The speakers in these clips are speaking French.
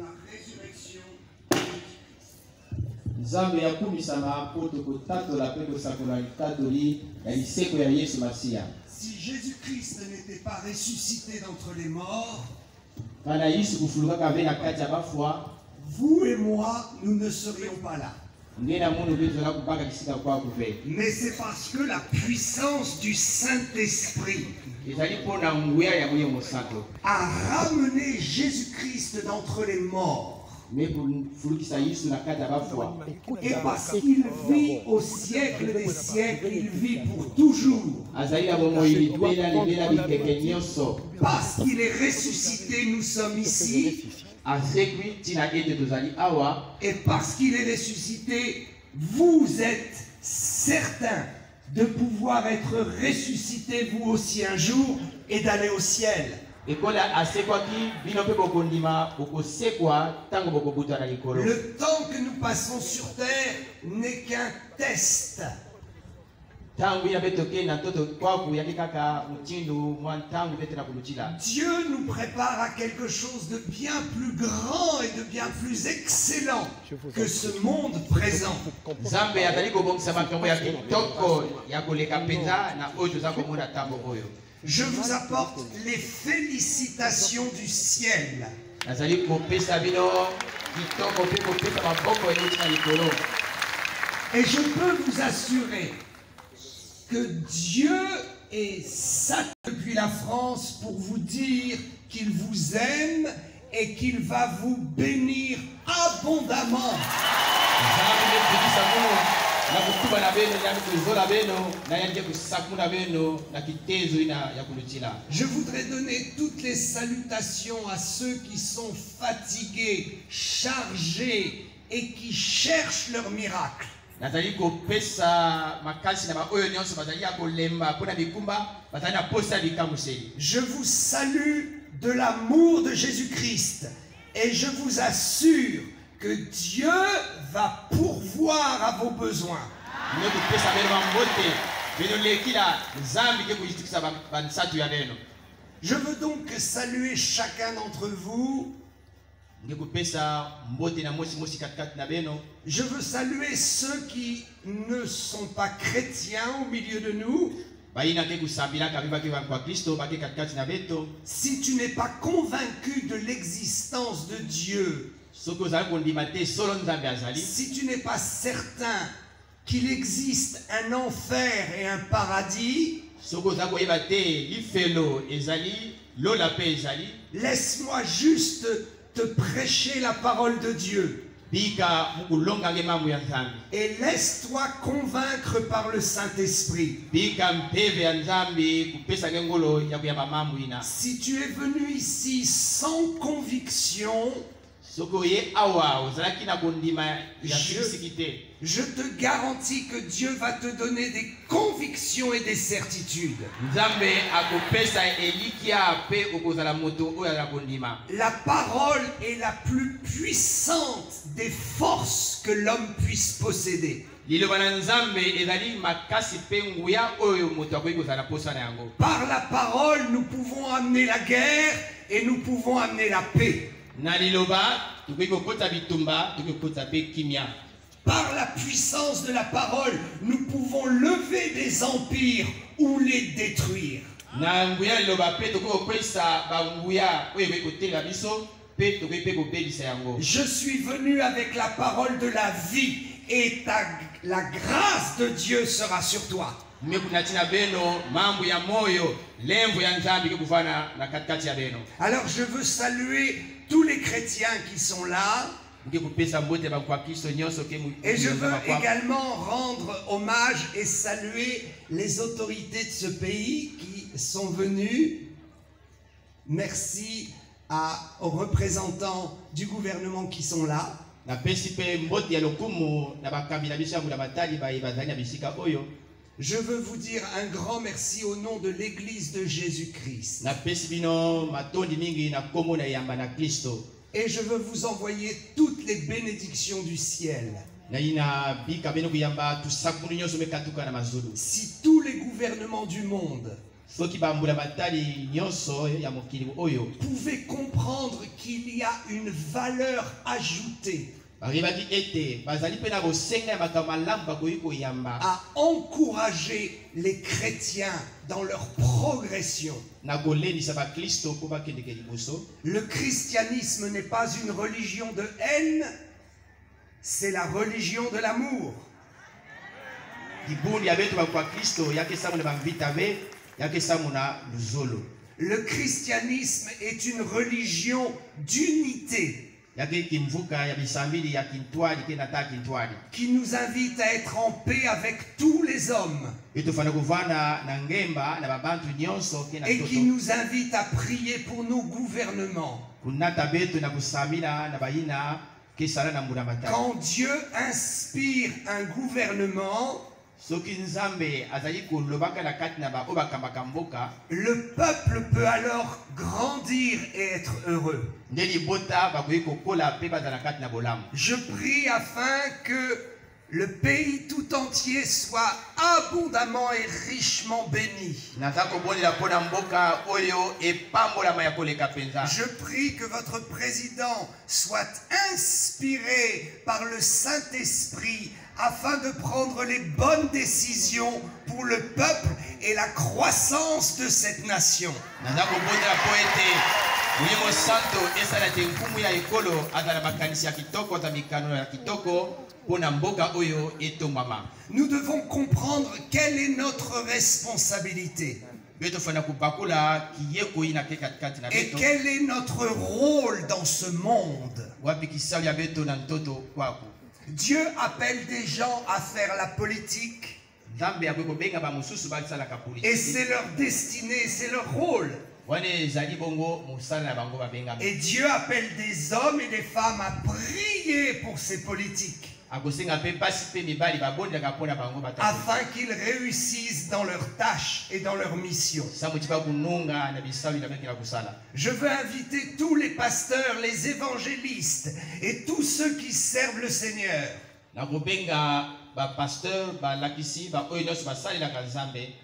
la résurrection. Nzambe yakumisama poto kotatola pe kosakola litatoli ya liseko ya Yesu Masiya. Si Jésus-Christ n'était pas ressuscité d'entre les morts, Kana Yesu kufuluka ve na kati ya bafwa, vous et moi, nous ne serions pas là. ngena mundu bezala kubaka kisika kwa kuve. Mais c'est parce que la puissance du Saint-Esprit Ezali pona nguya ya moyo mosanto. a ramené Jésus-Christ d'entre les morts. Mais pour fulukisa Yesu na kati ya bafwa. Et parce qu'il vit au siècle des siècles, il vit pour toujours. Azali ya bomo ilibela libela bikeke nyonso. Parce qu'il est ressuscité, nous sommes ici. Asekwi tina ete tozali awa. Et parce qu'il est ressuscité, vous êtes certains de pouvoir être ressuscité vous aussi un jour et d'aller au ciel. Ekola asekwaki bino pe bokondima okosekwa tango bokobuta na likolo. Le temps que nous passons sur terre n'est qu'un test. Tango ya betoke na toto kwaku yaki kaka mutindo mwa tango bete na kulutila. Dieu nous prépare à quelque chose de bien plus grand et de bien plus excellent que ce monde présent. Nzambe azali kobongisa makambo ya kitoko ya koleka penza na oyo toza komona tango oyo. Je vous apporte les félicitations du ciel. Nazali kopesa bino kitoko pe kopesa maboko eloti na likolo. Et je peux vous assurer que Dieu est sacré depuis la France pour vous dire qu'il vous aime et qu'il va vous bénir abondamment. Je voudrais donner toutes les salutations à ceux qui sont fatigués, chargés et qui cherchent leur miracle. Je vous salue de l'amour de Jésus-Christ et je vous assure que Dieu va pourvoir à vos besoins. Je veux donc saluer chacun d'entre vous. Je veux saluer ceux qui ne sont pas chrétiens au milieu de nous. Si tu n'es pas convaincu de l'existence de Dieu, si tu n'es pas certain qu'il existe un enfer et un paradis, laisse-moi juste te prêcher la parole de Dieu. Et laisse-toi convaincre par le Saint-Esprit. Si tu es venu ici sans conviction, je te garantis que Dieu va te donner des convictions et des certitudes. La parole est la plus puissante des forces que l'homme puisse posséder. Par la parole, nous pouvons amener la guerre et nous pouvons amener la paix. Par la puissance de la parole, nous pouvons lever des empires ou les détruire. Je suis venu avec la parole de la vie et la grâce de Dieu sera sur toi. Alors je veux saluer tous les chrétiens qui sont là. Et je veux également rendre hommage et saluer les autorités de ce pays qui sont venues. Merci aux représentants du gouvernement qui sont là. Je veux vous dire un grand merci au nom de l'Église de Jésus-Christ. Et je veux vous envoyer toutes les bénédictions du ciel. Si tous les gouvernements du monde pouvez comprendre qu'il y a une valeur ajoutée à encourager les chrétiens dans leur progression. Le christianisme n'est pas une religion de haine, c'est la religion de l'amour. Le christianisme est une religion d'unité qui nous invite à être en paix avec tous les hommes et qui nous invite à prier pour nos gouvernements. Quand Dieu inspire un gouvernement, le peuple peut alors grandir et être heureux. Je prie afin que le pays tout entier soit abondamment et richement béni. Je prie que votre président soit inspiré par le Saint-Esprit afin de prendre les bonnes décisions pour le peuple et la croissance de cette nation. Nous devons comprendre quelle est notre responsabilité et quel est notre rôle dans ce monde. Dieu appelle des gens à faire la politique et c'est leur destinée, c'est leur rôle. Et Dieu appelle des hommes et des femmes à prier pour ces politiques afin qu'ils réussissent dans leurs tâches et dans leurs missions. Je veux inviter tous les pasteurs, les évangélistes et tous ceux qui servent le Seigneur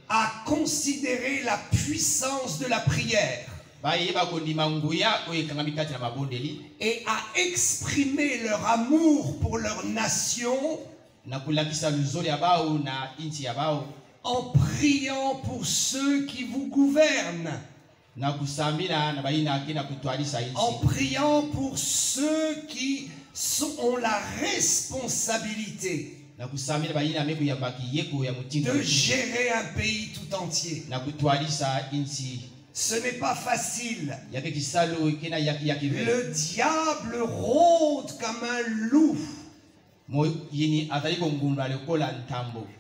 à considérer la puissance de la prière et à exprimer leur amour pour leur nation en priant pour ceux qui vous gouvernent, en priant pour ceux qui ont la responsabilité de gérer un pays tout entier. Ce n'est pas facile. Le diable rôde comme un loup.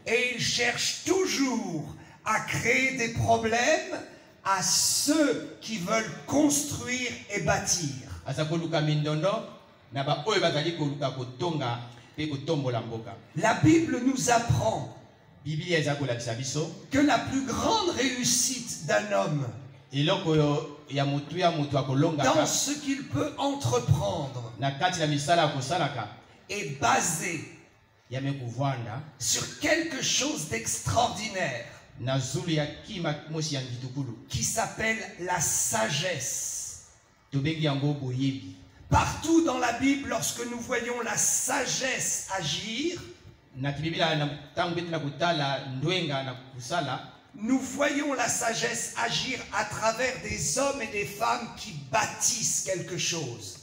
Et il cherche toujours à créer des problèmes à ceux qui veulent construire et bâtir. La Bible nous apprend que la plus grande réussite d'un homme dans ce qu'il peut entreprendre est basée sur quelque chose d'extraordinaire qui s'appelle la sagesse. Partout dans la Bible, lorsque nous voyons la sagesse agir, nous voyons la sagesse agir à travers des hommes et des femmes qui bâtissent quelque chose.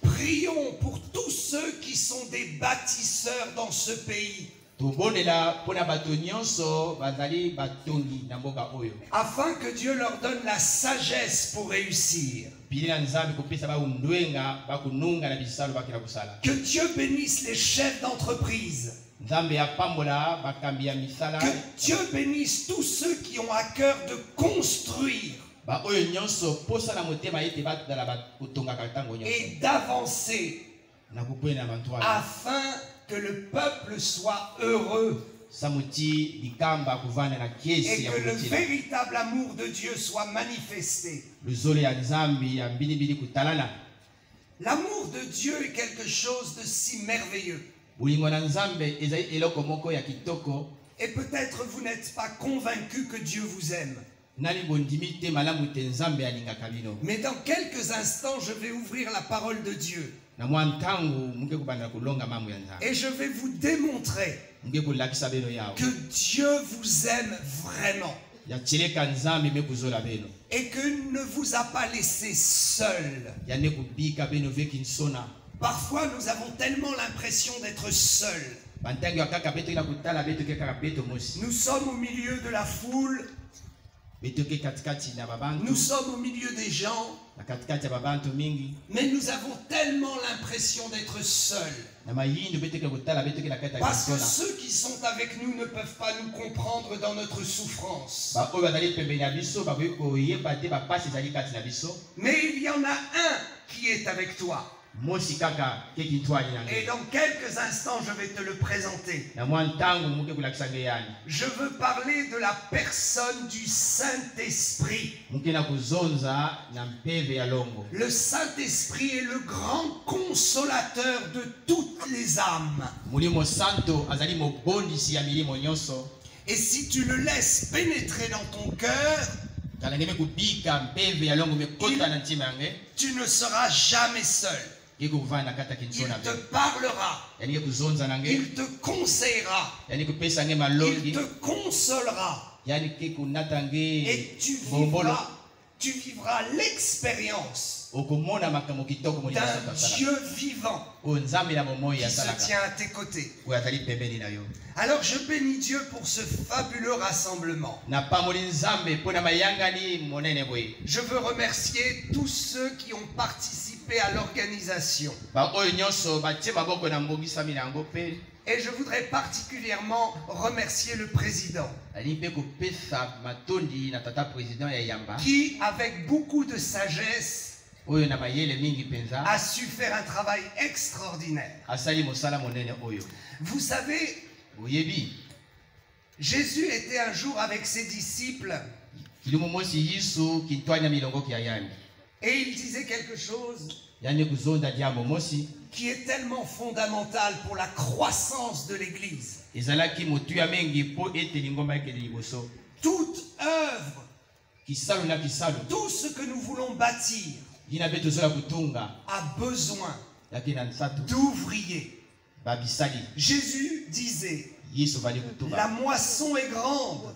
Prions pour tous ceux qui sont des bâtisseurs dans ce pays, afin que Dieu leur donne la sagesse pour réussir. Que Dieu bénisse les chefs d'entreprise. Que Dieu bénisse tous ceux qui ont à cœur de construire et d'avancer afin que le peuple soit heureux et que le véritable amour de Dieu soit manifesté. L'amour de Dieu est quelque chose de si merveilleux. Et peut-être vous n'êtes pas convaincu que Dieu vous aime. Mais dans quelques instants, je vais ouvrir la parole de Dieu. Et je vais vous démontrer que Dieu vous aime vraiment. Et qu'il ne vous a pas laissé seul. Parfois, nous avons tellement l'impression d'être seuls. Nous sommes au milieu de la foule. Nous sommes au milieu des gens. Mais nous avons tellement l'impression d'être seuls. Parce que ceux qui sont avec nous ne peuvent pas nous comprendre dans notre souffrance. Mais il y en a un qui est avec toi. Et dans quelques instants, je vais te le présenter. Je veux parler de la personne du Saint-Esprit. Le Saint-Esprit est le grand consolateur de toutes les âmes. Et si tu le laisses pénétrer dans ton cœur, tu ne seras jamais seul. Il te parlera, il te conseillera, il te consolera, et tu vivras l'expérience d'un Dieu vivant qui se tient à tes côtés. Alors je bénis Dieu pour ce fabuleux rassemblement. Je veux remercier tous ceux qui ont participé à l'organisation. Et je voudrais particulièrement remercier le président qui, avec beaucoup de sagesse, a su faire un travail extraordinaire. Vous savez, Jésus était un jour avec ses disciples et il disait quelque chose qui est tellement fondamental pour la croissance de l'Église. Toute œuvre, tout ce que nous voulons bâtir a besoin d'ouvriers. Jésus disait, la moisson est grande.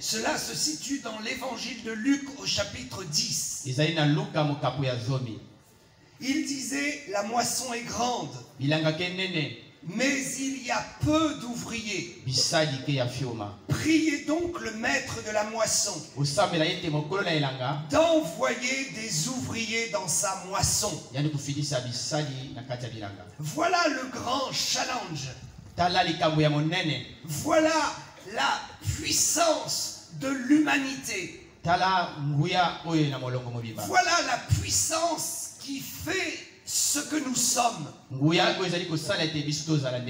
Cela se situe dans l'évangile de Luc au chapitre 10. Il disait, la moisson est grande, mais il y a peu d'ouvriers. Priez donc le maître de la moisson d'envoyer des ouvriers dans sa moisson. Voilà le grand challenge. Voilà la puissance de l'humanité. Voilà la puissance qui fait ce que nous sommes.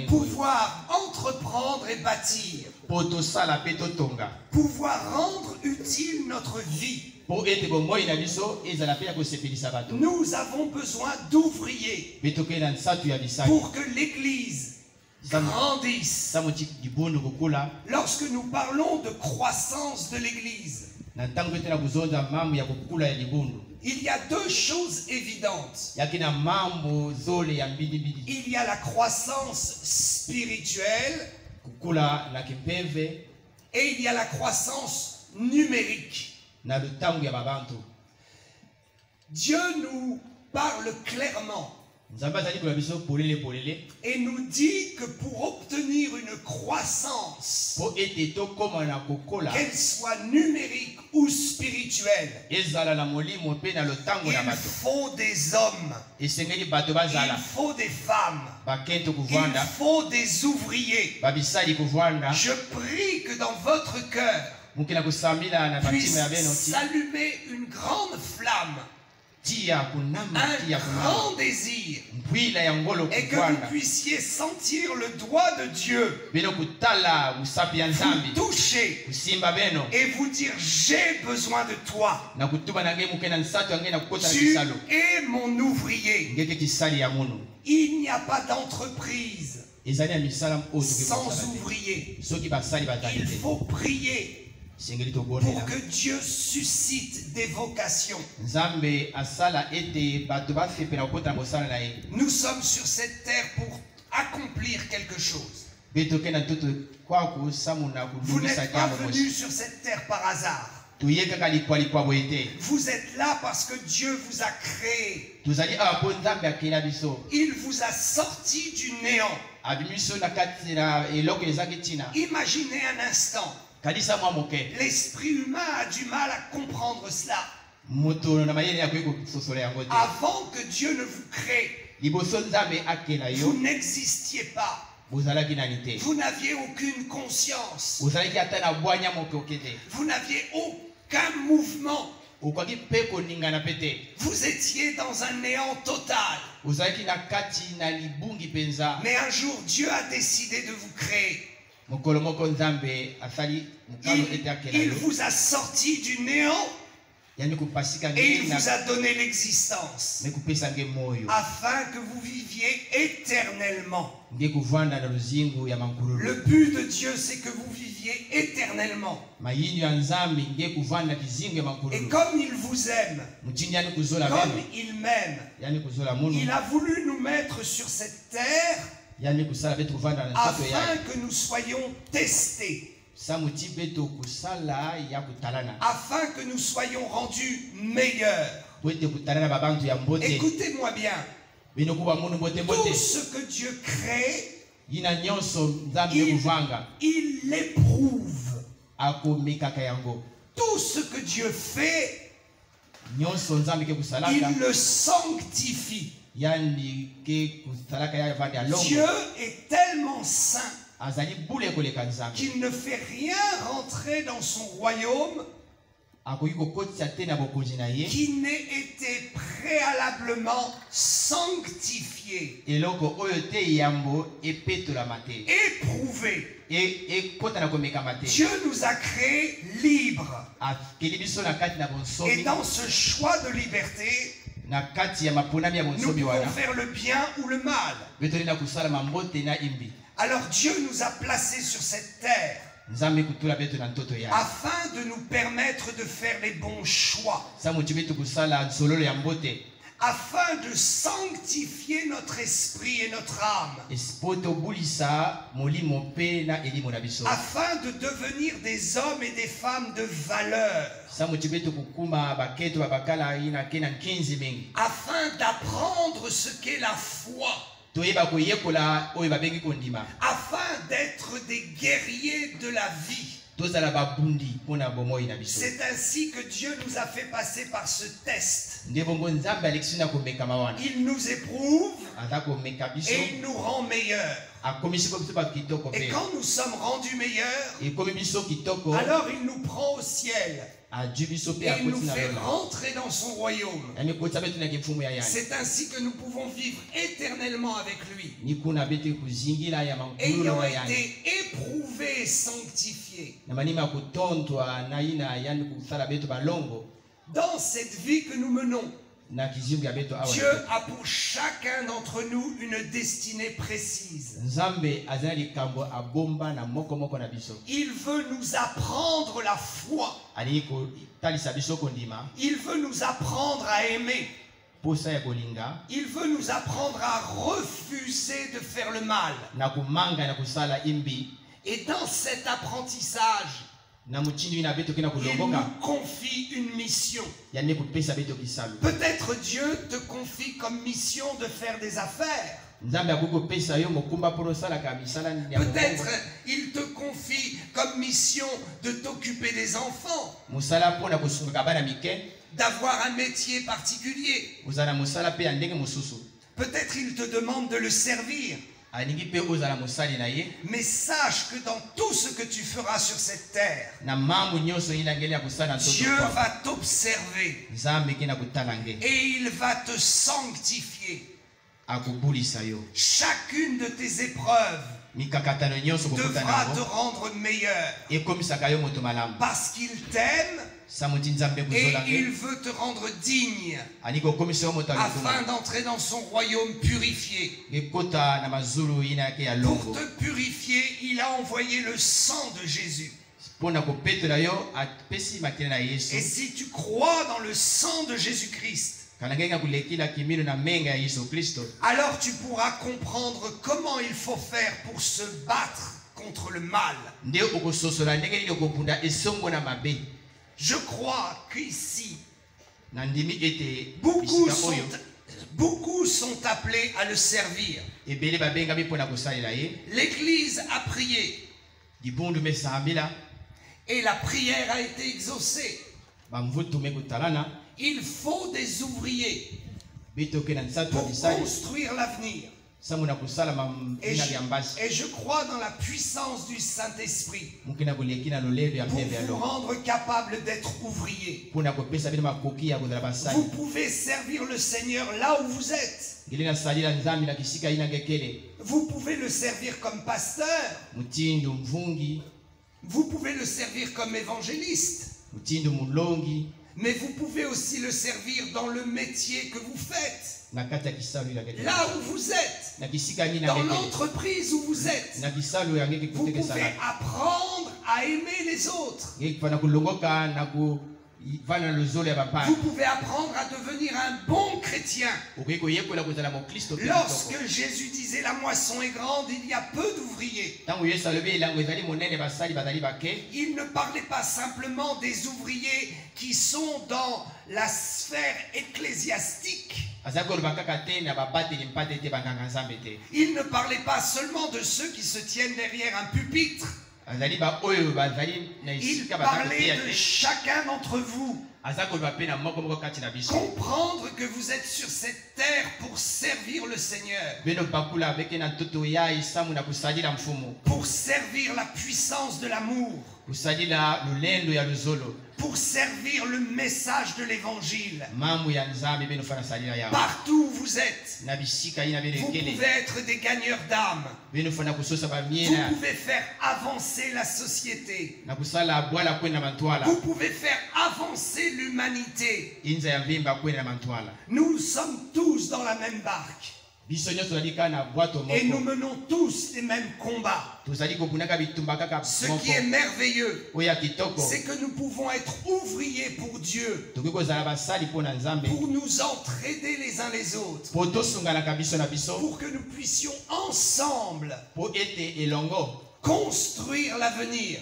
Pouvoir entreprendre et bâtir. Pouvoir rendre utile notre vie. Nous avons besoin d'ouvriers pour que l'Église grandisse. Lorsque nous parlons de croissance de l'Église, il y a deux choses évidentes. Il y a la croissance spirituelle et il y a la croissance numérique. Dieu nous parle clairement et nous dit que pour obtenir une croissance, qu'elle soit numérique ou spirituelle, il faut des hommes, il faut des femmes, il faut des ouvriers. Je prie que dans votre cœur puisse s'allumer une grande flamme un grand désir, et que vous puissiez sentir le doigt de Dieu vous toucher et vous dire: j'ai besoin de toi. Tu es mon ouvrier. Il n'y a pas d'entreprise sans ouvrier. Il faut prier pour que Dieu suscite des vocations. Nous sommes sur cette terre pour accomplir quelque chose. Vous n'êtes pas venus sur cette terre par hasard. Vous êtes là parce que Dieu vous a créé. Il vous a sorti du néant. Imaginez un instant. L'esprit humain a du mal à comprendre cela. Avant que Dieu ne vous crée, vous n'existiez pas. Vous n'aviez aucune conscience. Vous n'aviez aucun mouvement. Vous étiez dans un néant total. Mais un jour, Dieu a décidé de vous créer. Il vous a sorti du néant et il vous a donné l'existence afin que vous viviez éternellement. Le but de Dieu, c'est que vous viviez éternellement. Et comme il vous aime, comme il m'aime, il a voulu nous mettre sur cette terre afin que nous soyons testés, afin que nous soyons rendus meilleurs. Écoutez-moi bien. Tout ce que Dieu crée, il l'éprouve. Tout ce que Dieu fait, il le sanctifie. Dieu est tellement saint qu'il ne fait rien rentrer dans son royaume qui n'ait été préalablement sanctifié, éprouvé. Dieu nous a créés libres. Et dans ce choix de liberté, nous pouvons faire le bien ou le mal. Alors Dieu nous a placés sur cette terre afin de nous permettre de faire les bons choix, afin de sanctifier notre esprit et notre âme, afin de devenir des hommes et des femmes de valeur, afin d'apprendre ce qu'est la foi, afin d'être des guerriers de la vie. C'est ainsi que Dieu nous a fait passer par ce test. Il nous éprouve et il nous rend meilleurs. Et quand nous sommes rendus meilleurs, alors il nous prend au ciel et il nous fait rentrer dans son royaume. C'est ainsi que nous pouvons vivre éternellement avec lui, ayant été éprouvés et sanctifiés. Dans cette vie que nous menons, Dieu a pour chacun d'entre nous une destinée précise. Il veut nous apprendre la foi. Il veut nous apprendre à aimer. Il veut nous apprendre à refuser de faire le mal. Et dans cet apprentissage, il nous confie une mission. Peut-être Dieu te confie comme mission de faire des affaires. Peut-être il te confie comme mission de t'occuper des enfants, d'avoir un métier particulier. Peut-être il te demande de le servir. Mais sache que dans tout ce que tu feras sur cette terre, Dieu va t'observer et il va te sanctifier. Chacune de tes épreuves devra te rendre meilleur parce qu'il t'aime et il veut te rendre digne afin d'entrer dans son royaume purifié. Pour te purifier, il a envoyé le sang de Jésus. Et si tu crois dans le sang de Jésus-Christ, alors tu pourras comprendre comment il faut faire pour se battre contre le mal. Je crois qu'ici, beaucoup sont appelés à le servir. L'Église a prié et la prière a été exaucée. Il faut des ouvriers pour construire l'avenir. Et je crois dans la puissance du Saint-Esprit pour vous rendre capable d'être ouvrier. Vous pouvez servir le Seigneur là où vous êtes. Vous pouvez le servir comme pasteur. Vous pouvez le servir comme évangéliste. Mais vous pouvez aussi le servir dans le métier que vous faites. Là où vous êtes, dans l'entreprise où vous êtes, vous pouvez apprendre à aimer les autres. Vous pouvez apprendre à devenir un bon chrétien. Lorsque Jésus disait la moisson est grande, il y a peu d'ouvriers, il ne parlait pas simplement des ouvriers qui sont dans la sphère ecclésiastique. Il ne parlait pas seulement de ceux qui se tiennent derrière un pupitre. Il parlait de chacun d'entre vous. Comprendre que vous êtes sur cette terre pour servir le Seigneur, pour servir la puissance de l'amour, pour servir le message de l'évangile. Partout où vous êtes, vous pouvez être des gagneurs d'âme. Vous pouvez faire avancer la société. Vous pouvez faire avancer l'humanité. Nous sommes tous dans la même barque. Et nous menons tous les mêmes combats. Ce qui est merveilleux, c'est que nous pouvons être ouvriers pour Dieu, pour nous entraider les uns les autres, pour que nous puissions ensemble construire l'avenir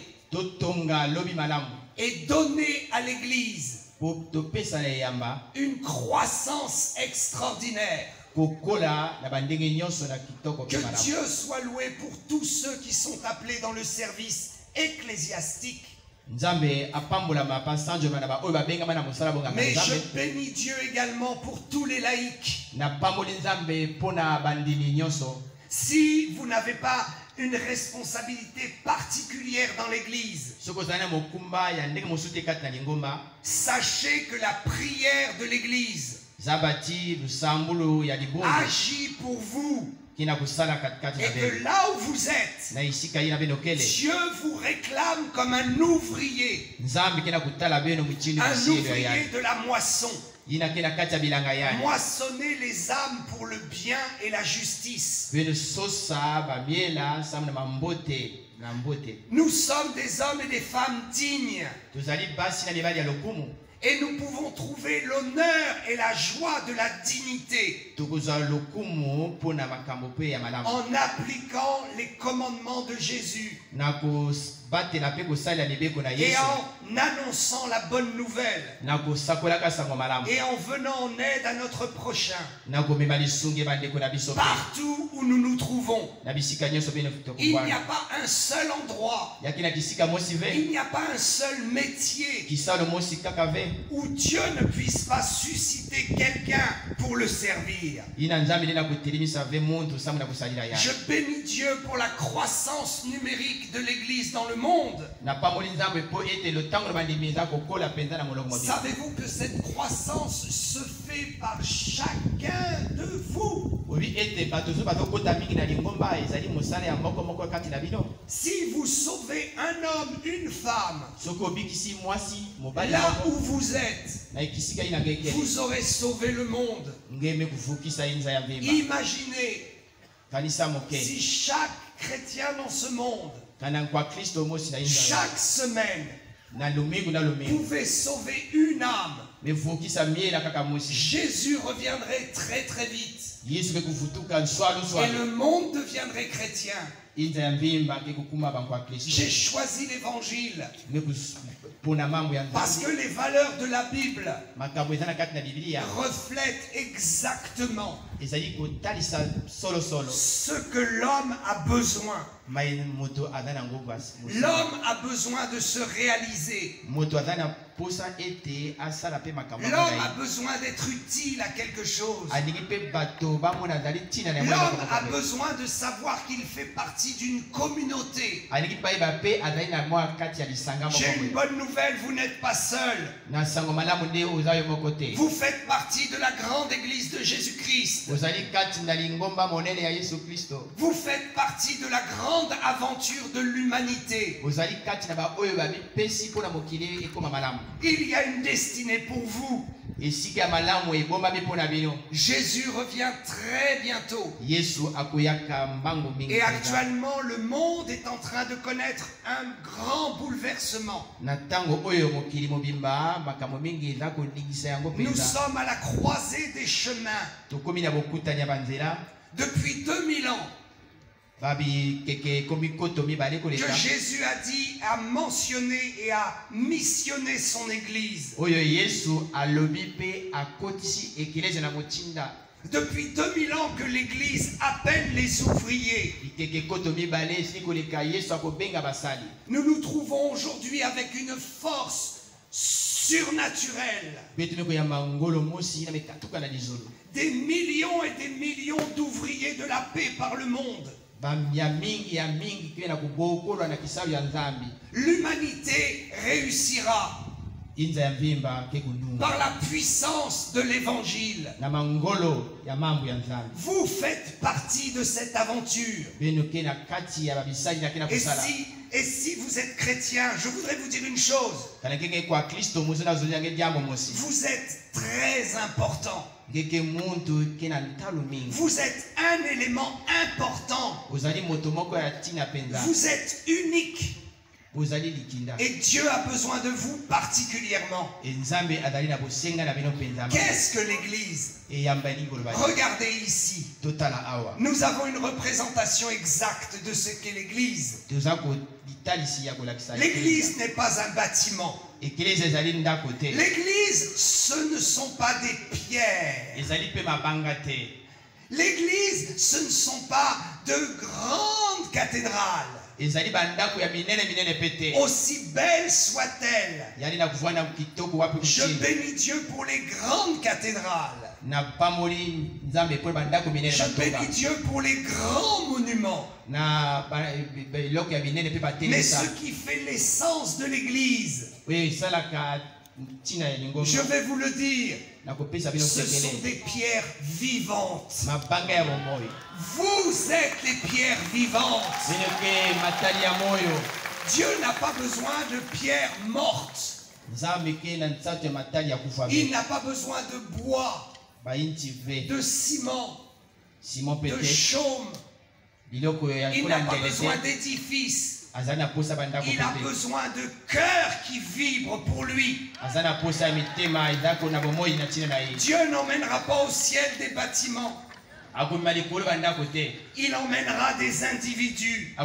et donner à l'Église une croissance extraordinaire. Que Dieu soit loué pour tous ceux qui sont appelés dans le service ecclésiastique. Mais je bénis Dieu également pour tous les laïcs. Si vous n'avez pas une responsabilité particulière dans l'Église, sachez que la prière de l'Église agit pour vous. Et que là où vous êtes, Dieu vous réclame comme un ouvrier. Un ouvrier de la moisson. Moissonner les âmes pour le bien et la justice. Nous sommes des hommes et des femmes dignes. Et nous pouvons trouver l'honneur et la joie de la dignité en appliquant les commandements de Jésus et en annonçant la bonne nouvelle et en venant en aide à notre prochain partout où nous nous trouvons. Il n'y a pas un seul endroit, il n'y a pas un seul métier où Dieu ne puisse pas susciter quelqu'un pour le servir. Je bénis Dieu pour la croissance numérique de l'Église dans le monde. Savez-vous que cette croissance se fait par chacun de vous? Si vous sauvez un homme, une femme, là où vous êtes, vous aurez sauvé le monde. Imaginez si chaque chrétien dans ce monde, chaque semaine, pouvait sauver une âme, Jésus reviendrait très très vite. Et le monde deviendrait chrétien. J'ai choisi l'évangile parce que les valeurs de la Bible reflètent exactement ce que l'homme a besoin. L'homme a besoin de se réaliser. L'homme a besoin d'être utile à quelque chose. L'homme a besoin de savoir qu'il fait partie d'une communauté. J'ai une bonne nouvelle, vous n'êtes pas seul. Vous faites partie de la grande église de Jésus-Christ. Vous faites partie de la grande aventure de l'humanité. Il y a une destinée pour vous. Jésus revient très bientôt. Et actuellement, le monde est en train de connaître un grand bouleversement. Nous sommes à la croisée des chemins. Depuis 2000 ans, que Jésus a dit, a mentionné et a missionné son église. Depuis 2000 ans que l'église appelle les ouvriers. Nous nous trouvons aujourd'hui avec une force surnaturelle. Des millions et des millions d'ouvriers de la paix par le monde. L'humanité réussira par la puissance de l'évangile. Vous faites partie de cette aventure. Et si vous êtes chrétien, je voudrais vous dire une chose. Vous êtes très important. Vous êtes un élément important. Vous êtes unique. Et Dieu a besoin de vous particulièrement. Qu'est-ce que l'Église? Regardez ici. Nous avons une représentation exacte de ce qu'est l'Église. L'Église n'est pas un bâtiment. L'église, ce ne sont pas des pierres. L'église, ce ne sont pas de grandes cathédrales. Aussi belles soient-elles. Je bénis Dieu pour les grandes cathédrales. Je bénis Dieu pour les grands monuments. Mais ce qui fait l'essence de l'église, je vais vous le dire, ce sont des pierres vivantes. Vous êtes les pierres vivantes. Dieu n'a pas besoin de pierres mortes. Il n'a pas besoin de bois, de ciment, de chaume. Il n'a pas besoin d'édifices. Il a besoin de cœurs qui vibrent pour lui. Dieu n'emmènera pas au ciel des bâtiments. Il emmènera des individus.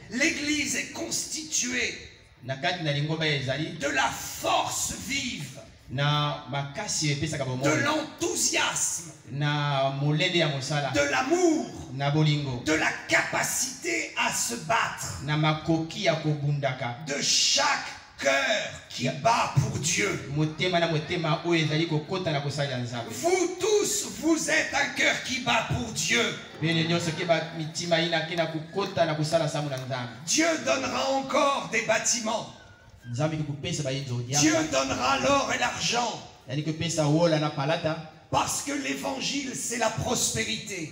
L'Église est constituée de la force vive, de l'enthousiasme, de l'amour, de la capacité à se battre, de chaque cœur qui bat pour Dieu. Vous tous, vous êtes un cœur qui bat pour Dieu. Dieu donnera encore des bâtiments. Dieu donnera l'or et l'argent. Parce que l'évangile, c'est la prospérité.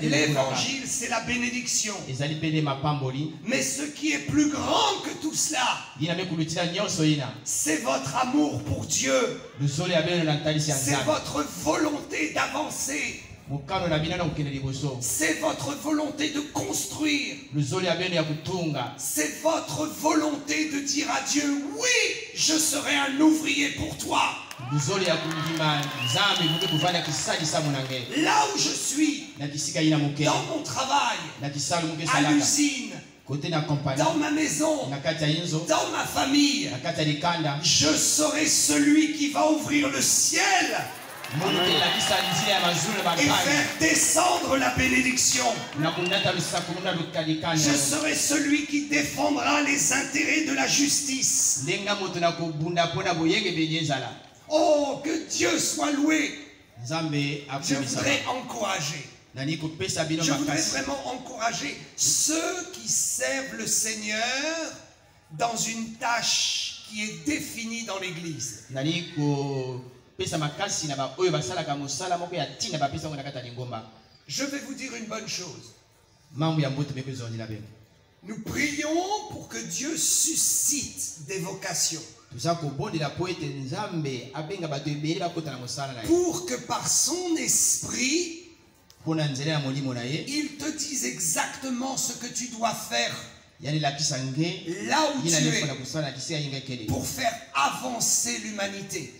L'évangile, c'est la bénédiction. Mais ce qui est plus grand que tout cela, c'est votre amour pour Dieu. C'est votre volonté d'avancer. C'est votre volonté de construire. C'est votre volonté de dire à Dieu, oui, je serai un ouvrier pour toi. Là où je suis, dans mon travail, à l'usine, dans ma maison, dans ma famille, je serai celui qui va ouvrir le ciel et faire descendre la bénédiction. Je serai celui qui défendra les intérêts de la justice. Oh, que Dieu soit loué. Je voudrais encourager. Je voudrais vraiment encourager ceux qui servent le Seigneur dans une tâche qui est définie dans l'Église. Je vais vous dire une bonne chose. Nous prions pour que Dieu suscite des vocations. Pour que par son esprit, il te dise exactement ce que tu dois faire là où tu es pour faire avancer l'humanité.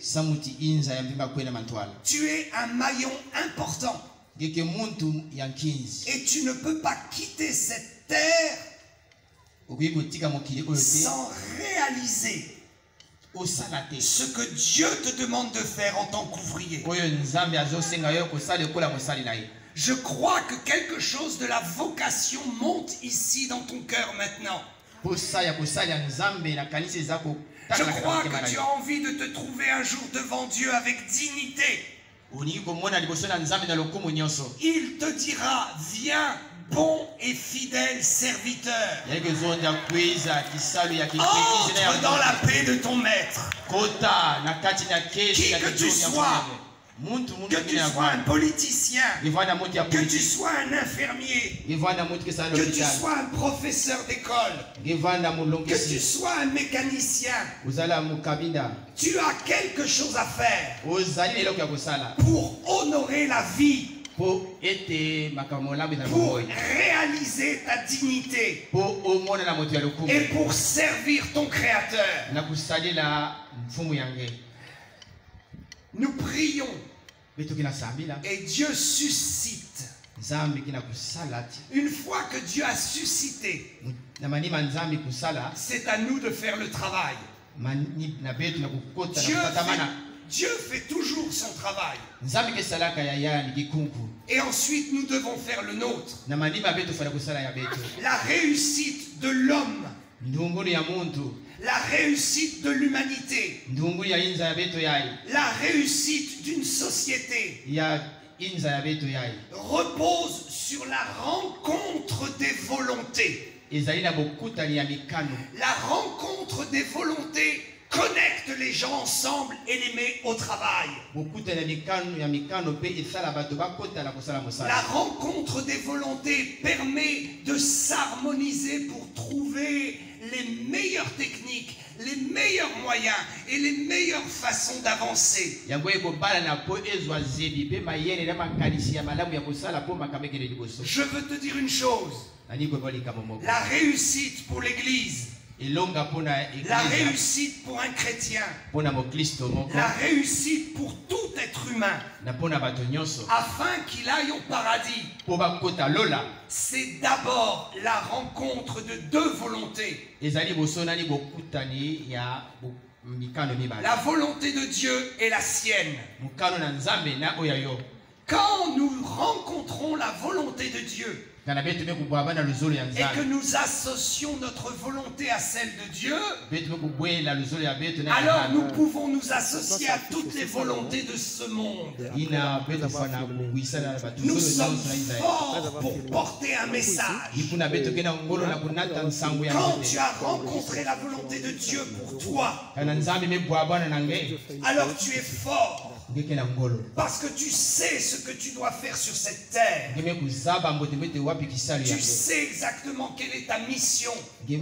Tu es un maillon important. Et tu ne peux pas quitter cette terre sans réaliser ce que Dieu te demande de faire en tant qu'ouvrier. Je crois que quelque chose de la vocation monte ici dans ton cœur maintenant. Je crois que tu as envie de te trouver un jour devant Dieu avec dignité. Il te dira, viens, bon et fidèle serviteur. Entre dans la paix de ton maître. Qui que tu sois. Que tu sois un politicien, que tu sois un infirmier, que tu sois un professeur d'école, que tu sois un mécanicien, tu as quelque chose à faire pour honorer la vie, pour réaliser ta dignité et pour servir ton Créateur. Nous prions et Dieu suscite. Une fois que Dieu a suscité, c'est à nous de faire le travail. Dieu fait toujours son travail. Et ensuite nous devons faire le nôtre. La réussite de l'homme, la réussite de l'humanité, la réussite d'une société repose sur la rencontre des volontés. La rencontre des volontés connecte les gens ensemble et les met au travail. La rencontre des volontés permet de s'harmoniser pour trouver les meilleures techniques, les meilleurs moyens et les meilleures façons d'avancer. Je veux te dire une chose. La réussite pour l'Église, la réussite pour un chrétien, la réussite pour tout être humain, afin qu'il aille au paradis, c'est d'abord la rencontre de deux volontés. La volonté de Dieu et la sienne. Quand nous rencontrons la volonté de Dieu, et que nous associons notre volonté à celle de Dieu, alors nous pouvons nous associer à toutes les volontés de ce monde. Nous sommes forts pour porter un message. Quand tu as rencontré la volonté de Dieu pour toi, alors tu es fort. Parce que tu sais ce que tu dois faire sur cette terre. Tu sais exactement quelle est ta mission. Tu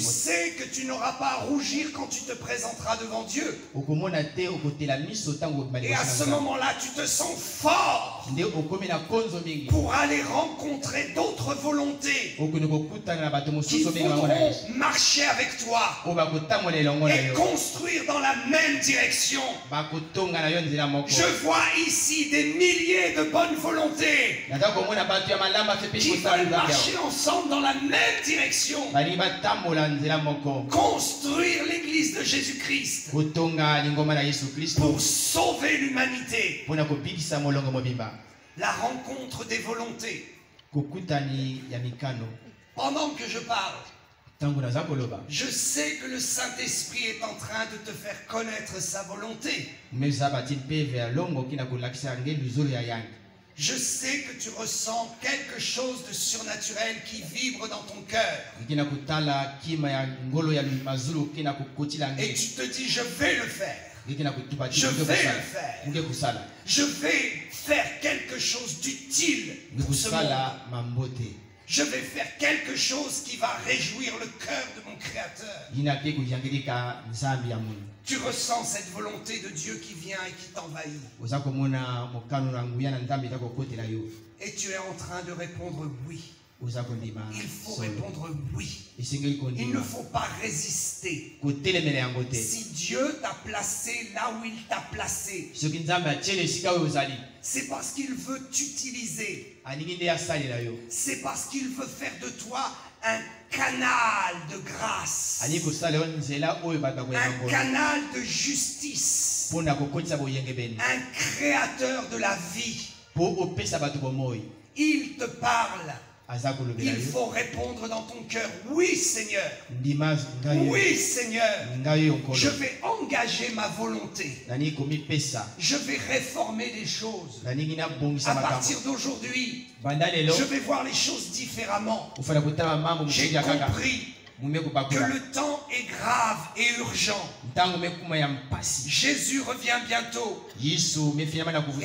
sais que tu n'auras pas à rougir quand tu te présenteras devant Dieu. Et à ce moment-là, tu te sens fort pour aller rencontrer d'autres volontés qui voudront marcher avec toi et construire dans la même direction. Je vois ici des milliers de bonnes volontés qui veulent marcher ensemble dans la même direction. Construire l'église de Jésus-Christ pour sauver l'humanité. La rencontre des volontés. Pendant que je parle, je sais que le Saint-Esprit est en train de te faire connaître sa volonté. Je sais que tu ressens quelque chose de surnaturel qui vibre dans ton cœur. Et tu te dis, je vais le faire. Je vais le faire. Je vais faire quelque chose d'utile pour ce monde. Je vais faire quelque chose qui va réjouir le cœur de mon Créateur. Tu ressens cette volonté de Dieu qui vient et qui t'envahit. Et tu es en train de répondre oui. Il faut répondre oui. Il ne faut pas résister. Si Dieu t'a placé là où il t'a placé, c'est parce qu'il veut t'utiliser. C'est parce qu'il veut faire de toi un canal de grâce, un canal de justice, un créateur de la vie. Il te parle. Il faut répondre dans ton cœur, oui Seigneur, oui Seigneur, je vais engager ma volonté, je vais réformer les choses. À partir d'aujourd'hui, je vais voir les choses différemment. J'ai compris que le temps est grave et urgent. Jésus revient bientôt. Et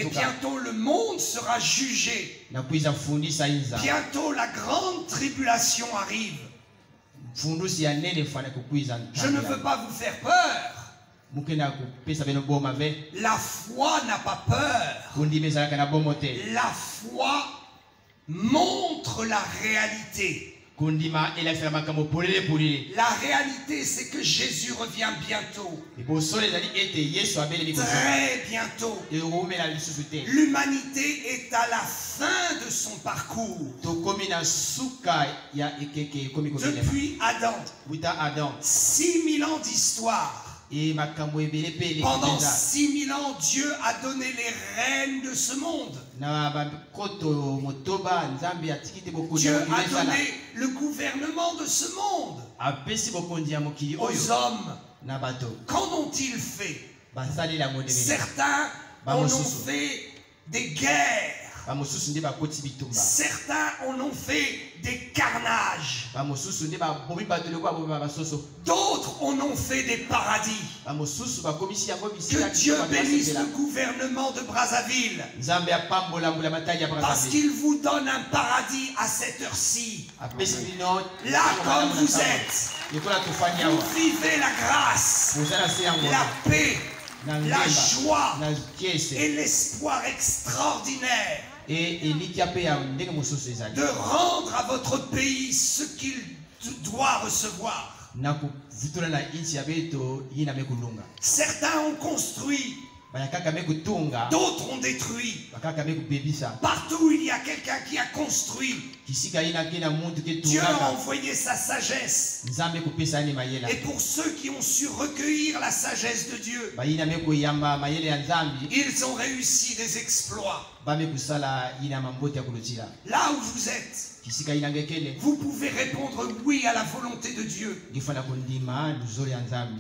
bientôt le monde sera jugé. Bientôt la grande tribulation arrive. Je ne veux pas vous faire peur. La foi n'a pas peur. La foi montre la réalité. La réalité, c'est que Jésus revient bientôt. Très bientôt. L'humanité est à la fin de son parcours. Depuis Adam. 6000 ans d'histoire. Pendant 6000 ans, Dieu a donné les rênes de ce monde. Dieu a donné le gouvernement de ce monde aux hommes. Qu'en ont-ils fait? Certains en ont fait des guerres. Certains en ont fait des carnages. D'autres en ont fait des paradis. Que Dieu bénisse le gouvernement de Brazzaville. Parce qu'il vous donne un paradis à cette heure-ci. Là comme vous êtes. Vous vivez la grâce, la paix, la joie et l'espoir extraordinaire de rendre à votre pays ce qu'il doit recevoir. Certains ont construit D'autres ont détruit. Partout où il y a quelqu'un qui a construit, Dieu a envoyé sa sagesse. Et pour ceux qui ont su recueillir la sagesse de Dieu, ils ont réussi des exploits. Là où vous êtes, vous pouvez répondre oui à la volonté de Dieu.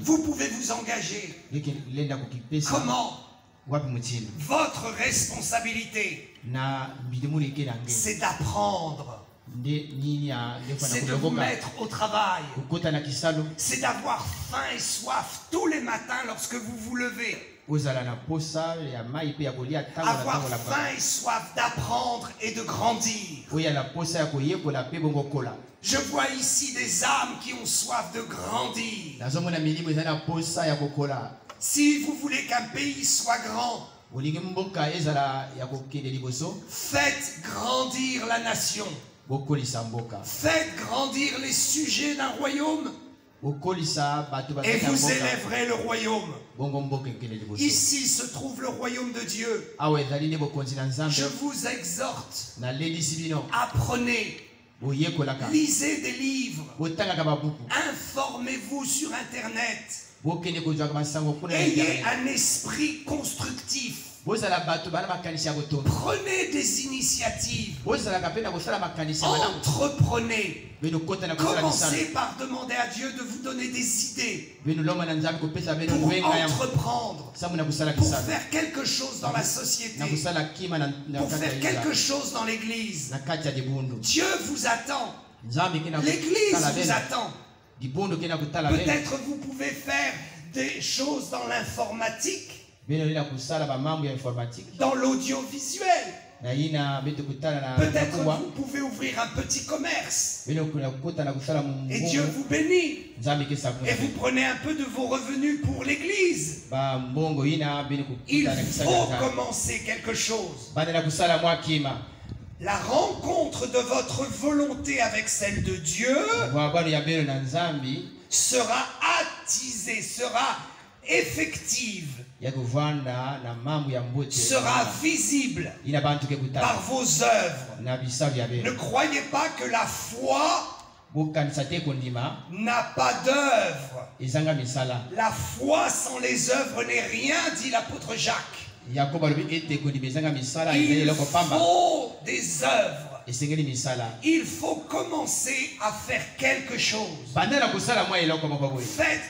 Vous pouvez vous engager. Comment? Votre responsabilité, c'est d'apprendre. C'est de vous mettre au travail. C'est d'avoir faim et soif tous les matins lorsque vous vous levez. Avoir faim et soif d'apprendre et de grandir. Je vois ici des âmes qui ont soif de grandir. Si vous voulez qu'un pays soit grand, faites grandir la nation. Faites grandir les sujets d'un royaume et vous élèverez le royaume. Ici se trouve le royaume de Dieu. Je vous exhorte, apprenez, lisez des livres, informez-vous sur Internet, ayez un esprit constructif. Prenez des initiatives. Entreprenez. Commencez par demander à Dieu de vous donner des idées pour entreprendre, pour faire quelque chose dans la société, pour faire quelque chose dans l'église. Dieu vous attend. L'église vous attend. Peut-être vous pouvez faire des choses dans l'informatique, dans l'audiovisuel. Peut-être vous pouvez ouvrir un petit commerce. Et Dieu vous bénit. Et vous prenez un peu de vos revenus pour l'église. Il faut commencer quelque chose. La rencontre de votre volonté avec celle de Dieu sera attisée, sera effective, sera visible par vos œuvres. Ne croyez pas que la foi n'a pas d'œuvre. La foi sans les œuvres n'est rien, dit l'apôtre Jacques. Il faut des œuvres. Il faut commencer à faire quelque chose. Faites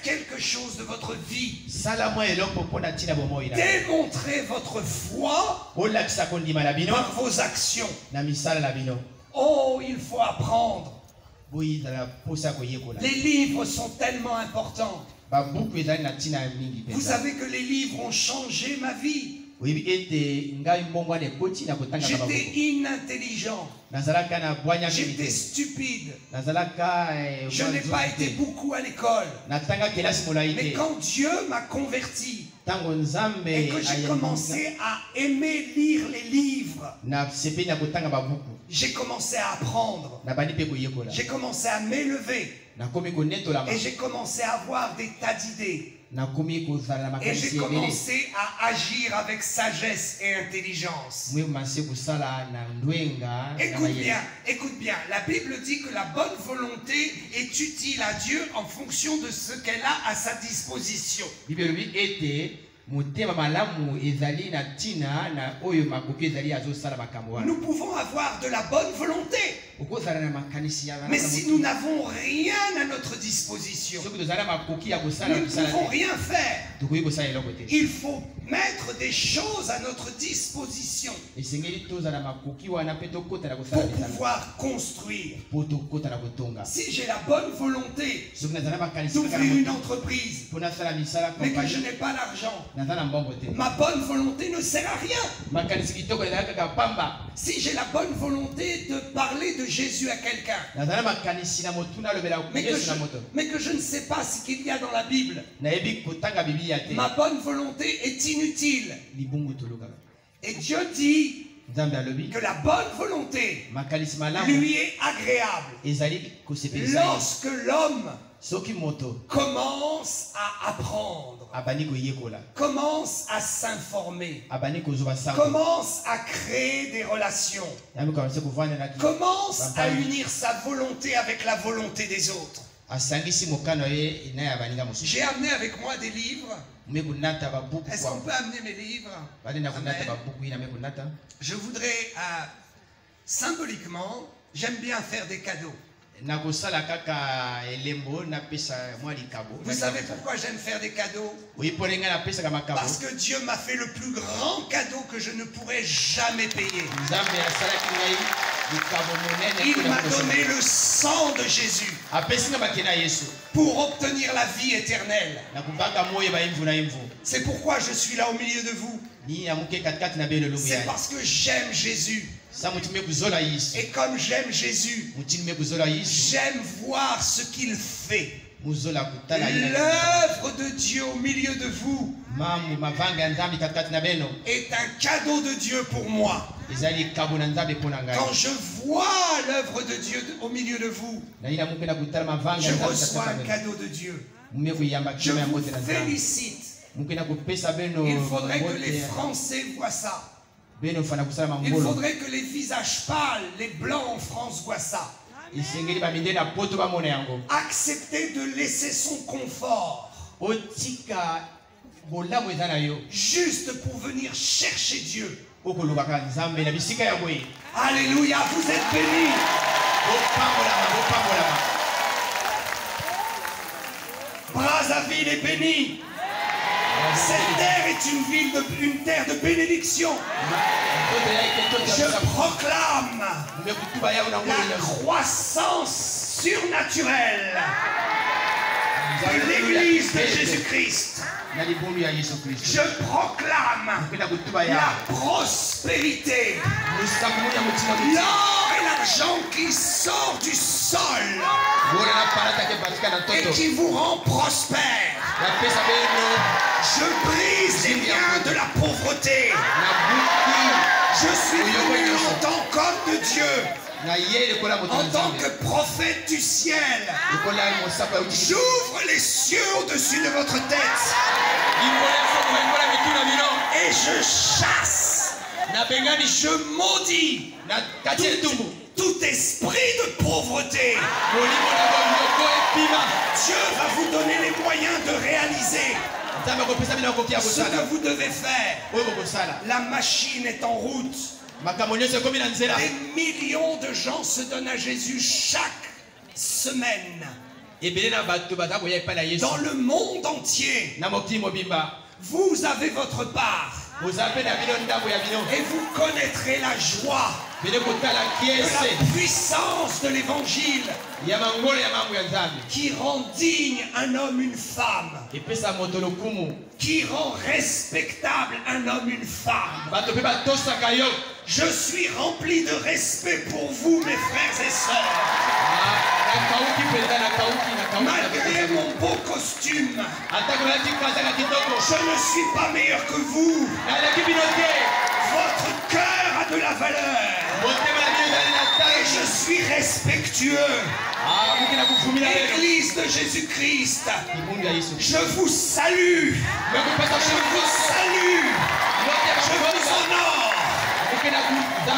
quelque chose de votre vie. Démontrez votre foi par vos actions. Oh, il faut apprendre. Les livres sont tellement importants. Vous savez que les livres ont changé ma vie. J'étais inintelligent. J'étais stupide. Je n'ai pas été beaucoup à l'école. Mais quand Dieu m'a converti et que j'ai commencé à aimer lire les livres, j'ai commencé à apprendre. J'ai commencé à m'élever. Et j'ai commencé à avoir des tas d'idées. Et j'ai commencé à agir avec sagesse et intelligence. Écoute bien, la Bible dit que la bonne volonté est utile à Dieu en fonction de ce qu'elle a à sa disposition. Nous pouvons avoir de la bonne volonté, mais si nous n'avons rien à notre disposition, nous ne pouvons rien faire. Il faut mettre des choses à notre disposition pour pouvoir construire. Si j'ai la bonne volonté d'ouvrir une entreprise, mais que je n'ai pas l'argent, ma bonne volonté ne sert à rien. Si j'ai la bonne volonté de parler de Jésus à quelqu'un, mais que je ne sais pas ce qu'il y a dans la Bible, ma bonne volonté est inutile. Et Dieu dit que la bonne volonté lui est agréable lorsque l'homme soki moto commence à apprendre, abani koyekola commence à s'informer, abani kozwa sango commence à créer des relations, yami commence kovanda na commence à unir sa volonté avec la volonté des autres. asangisi mokano ye na ya baninga mosusu. J'ai amené avec moi des livres. mekunata babuku Est-ce qu'on peut amener mes livres? balenda kunata Amen. babuku ina mekunata. Je voudrais symboliquement, j'aime bien faire des cadeaux. nakosala kaka elembo na pesa mwa likabo. Vous savez pourquoi j'aime faire des cadeaux? Oui, pour nga na pesa kama kabo. Parce que Dieu m'a fait le plus grand cadeau que je ne pourrais jamais payer. Nzambe asalaki ngai likabo monene. Il m'a donné le sang de Jésus apesi nga bakena Yesu pour obtenir la vie éternelle. nakubaka moyo ba imvu na imvu. C'est pourquoi je suis là au milieu de vous. Ni amuke katikati na belo lungu C'est ya. parce que j'aime Jésus. Sa mutime kuzola Yesu. Et comme j'aime Jésus, Mutime kuzola Yesu. j'aime voir ce qu'il fait. Muzola kutala ina. L'œuvre de Dieu au milieu de vous Mamu mavanga nzambi katikati na beno. est un cadeau de Dieu pour moi. Ezali kabo na nzambe pona ngai. Quand je vois l'œuvre de Dieu au milieu de vous, Na ina muke na kutala mavanga je nzambe reçois katikati un na beno. cadeau de Dieu. Mume kuyamba Je kima ya vous mote na nzambe. félicite. Muke na kupesa beno. Il faudrait que les mote. Français voient ça. Beno fana kusala Il mangolo. faudrait que les visages pâles, les blancs en France voient ça. Isengeli ba minde na poto ba mona yango. Accepter de laisser son confort Otika bolamu ezana yo. juste pour venir chercher Dieu. Okolobaka nzambe na bisika ya boye. Alléluia, vous êtes bénis. Brazzaville est bénie. Cette terre est une terre de bénédiction. Je proclame la croissance surnaturelle de l'Église de Jésus-Christ. Je proclame la prospérité, l'or et l'argent qui sort du sol et qui vous rend prospère. Je brise les liens de la pauvreté. Je suis venu en tant qu'homme de Dieu, en tant que prophète du ciel. J'ouvre les cieux au-dessus de votre tête et je chasse, je maudis tout esprit de pauvreté. Dieu va vous donner les moyens de réaliser ce que vous devez faire. La machine est en route. Des millions de gens se donnent à Jésus chaque semaine. Dans le monde entier, vous avez votre part. Et vous connaîtrez la joie de la puissance de l'évangile qui rend digne un homme, une femme, qui rend respectable un homme, une femme. Je suis rempli de respect pour vous, mes frères et sœurs. Malgré mon beau costume, je ne suis pas meilleur que vous. Votre cœur a de la valeur. Et je suis respectueux. Église de Jésus-Christ, je vous salue. Je vous salue. Je vous honore.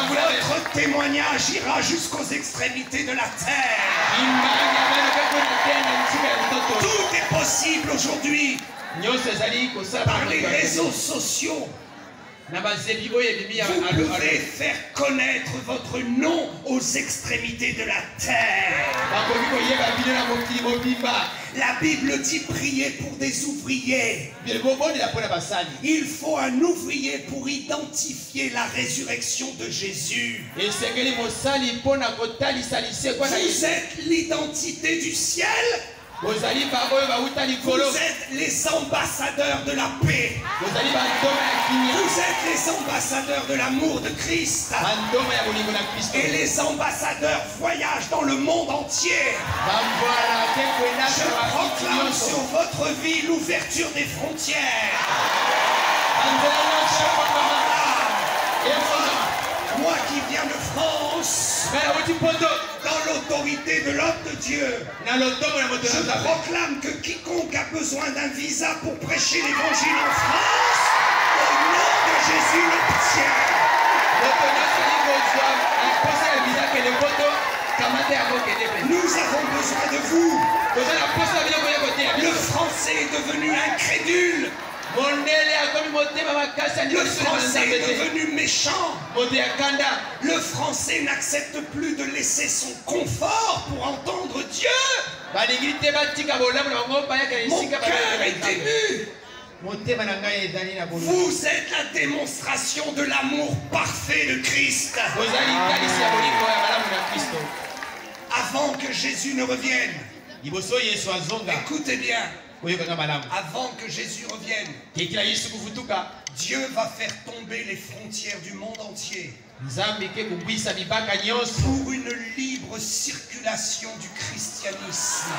Votre témoignage ira jusqu'aux extrémités de la terre. Tout est possible aujourd'hui par les réseaux sociaux. Vous pouvez faire connaître votre nom aux extrémités de la terre. La Bible dit prier pour des ouvriers. Il faut un ouvrier pour identifier la résurrection de Jésus. Vous êtes l'identité du ciel. Vous êtes les ambassadeurs de la paix. Vous êtes les ambassadeurs de l'amour de Christ. Et les ambassadeurs voyagent dans le monde entier. Je proclame sur votre vie l'ouverture des frontières. Moi qui viens de France, dans l'autorité de l'homme de Dieu, je proclame que quiconque a besoin d'un visa pour prêcher l'évangile en France, au nom de Jésus l'obtient. Nous avons besoin de vous. Le français est devenu incrédule. Le français est devenu méchant. Le français n'accepte plus de laisser son confort pour entendre Dieu. Mon cœur est ému. Vous êtes la démonstration de l'amour parfait de Christ. Avant que Jésus ne revienne, écoutez bien, avant que Jésus revienne, Dieu va faire tomber les frontières du monde entier pour une libre circulation du christianisme.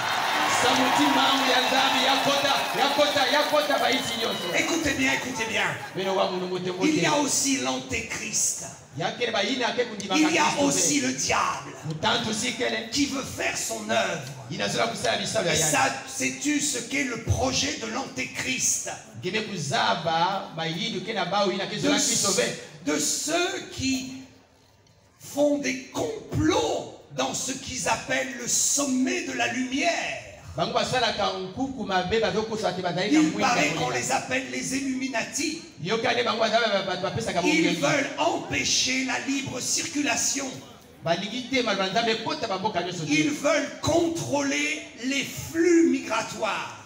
Écoutez bien, écoutez bien. Il y a aussi l'antéchrist. Il y a aussi le diable qui veut faire son œuvre. Et ça, sais-tu ce qu'est le projet de l'antéchrist? De ceux qui font des complots dans ce qu'ils appellent le sommet de la lumière. Il paraît qu'on les appelle les Illuminati. Ils veulent empêcher la libre circulation. Ils veulent contrôler les flux migratoires.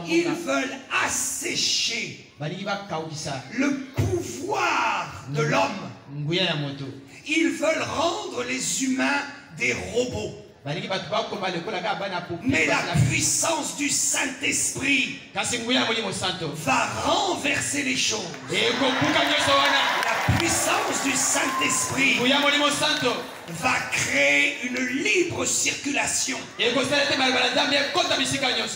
Ils veulent assécher le pouvoir de l'homme. Ils veulent rendre les humains des robots. Mais la puissance du Saint-Esprit va renverser les choses. La puissance du Saint-Esprit va créer une libre circulation.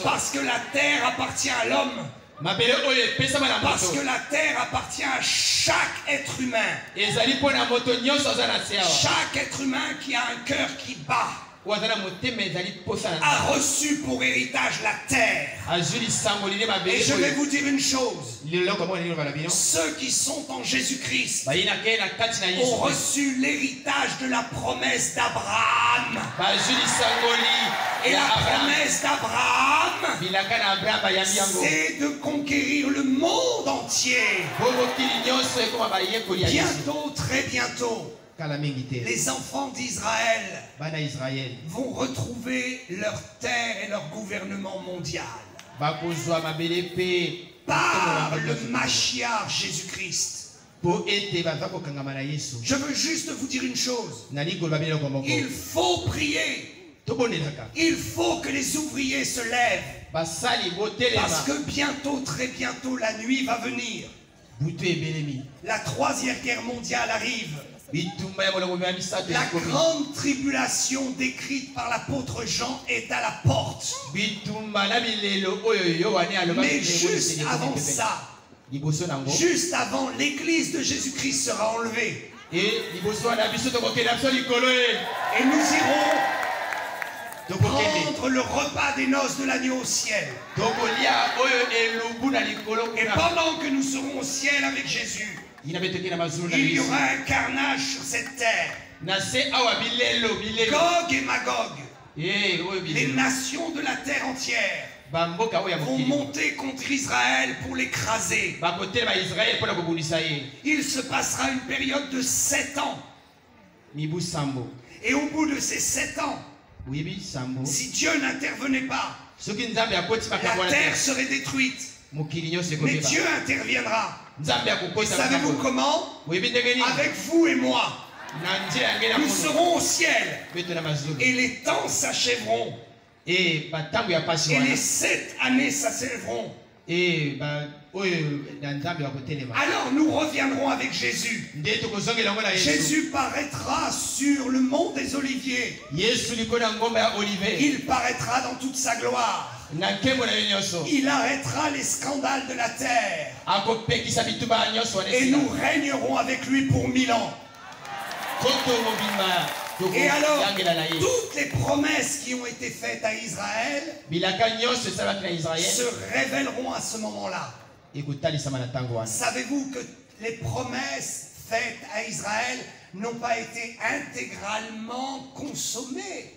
Parce que la terre appartient à l'homme. Parce que la terre appartient à chaque être humain. Chaque être humain qui a un cœur qui bat a reçu pour héritage la terre. Et je vais vous dire une chose. Ceux qui sont en Jésus-Christ ont reçu l'héritage de la promesse d'Abraham. Et la promesse d'Abraham, c'est de conquérir le monde entier. Bientôt, très bientôt, les enfants d'Israël vont retrouver leur terre et leur gouvernement mondial par le Mashiach Jésus-Christ. Je veux juste vous dire une chose. Il faut prier. Il faut que les ouvriers se lèvent. Parce que bientôt, très bientôt, la nuit va venir. La troisième guerre mondiale arrive. La grande tribulation décrite par l'apôtre Jean est à la porte. Mais juste avant ça, juste avant, l'église de Jésus-Christ sera enlevée. Et nous irons prendre le repas des noces de l'agneau au ciel. Et pendant que nous serons au ciel avec Jésus, il y aura un carnage sur cette terre. Gog et Magog, les nations de la terre entière, vont monter contre Israël pour l'écraser. Il se passera une période de 7 ans. Et au bout de ces 7 ans, si Dieu n'intervenait pas, la terre serait détruite. Mais Dieu interviendra. Et savez-vous comment? Avec vous et moi. Nous serons au ciel. Et les temps s'achèveront. Et les 7 années s'achèveront. Alors nous reviendrons avec Jésus. Jésus paraîtra sur le mont des Oliviers. Il paraîtra dans toute sa gloire. Il arrêtera les scandales de la terre. Et nous régnerons avec lui pour 1000 ans. Et alors, toutes les promesses qui ont été faites à Israël se révéleront à ce moment-là. Savez-vous que les promesses faites à Israël n'ont pas été intégralement consommées?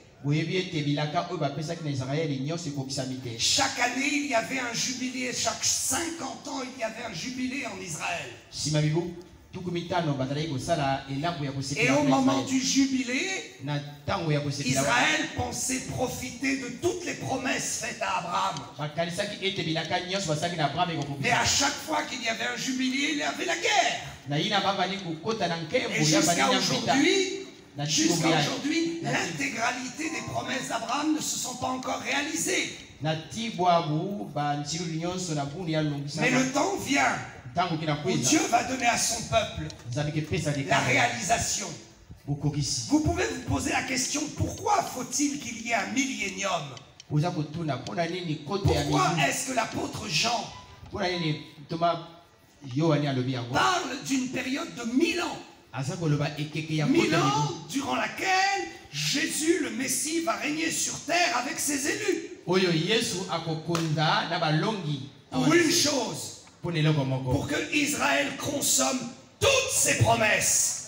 Chaque année, il y avait un jubilé. Chaque 50 ans, il y avait un jubilé en Israël. Et au moment du jubilé, Israël pensait profiter de toutes les promesses faites à Abraham. Mais à chaque fois qu'il y avait un jubilé, il y avait la guerre. Et jusqu'à aujourd'hui, l'intégralité des promesses d'Abraham ne se sont pas encore réalisées. Mais le temps vient où Dieu va donner à son peuple la réalisation. Vous pouvez vous poser la question, pourquoi faut-il qu'il y ait un millénium? Pourquoi est-ce que l'apôtre Jean parle d'une période de 1000 ans? 1000 ans durant laquelle Jésus, le Messie, va régner sur terre avec ses élus. Pour une chose, pour que Israël consomme toutes ses promesses.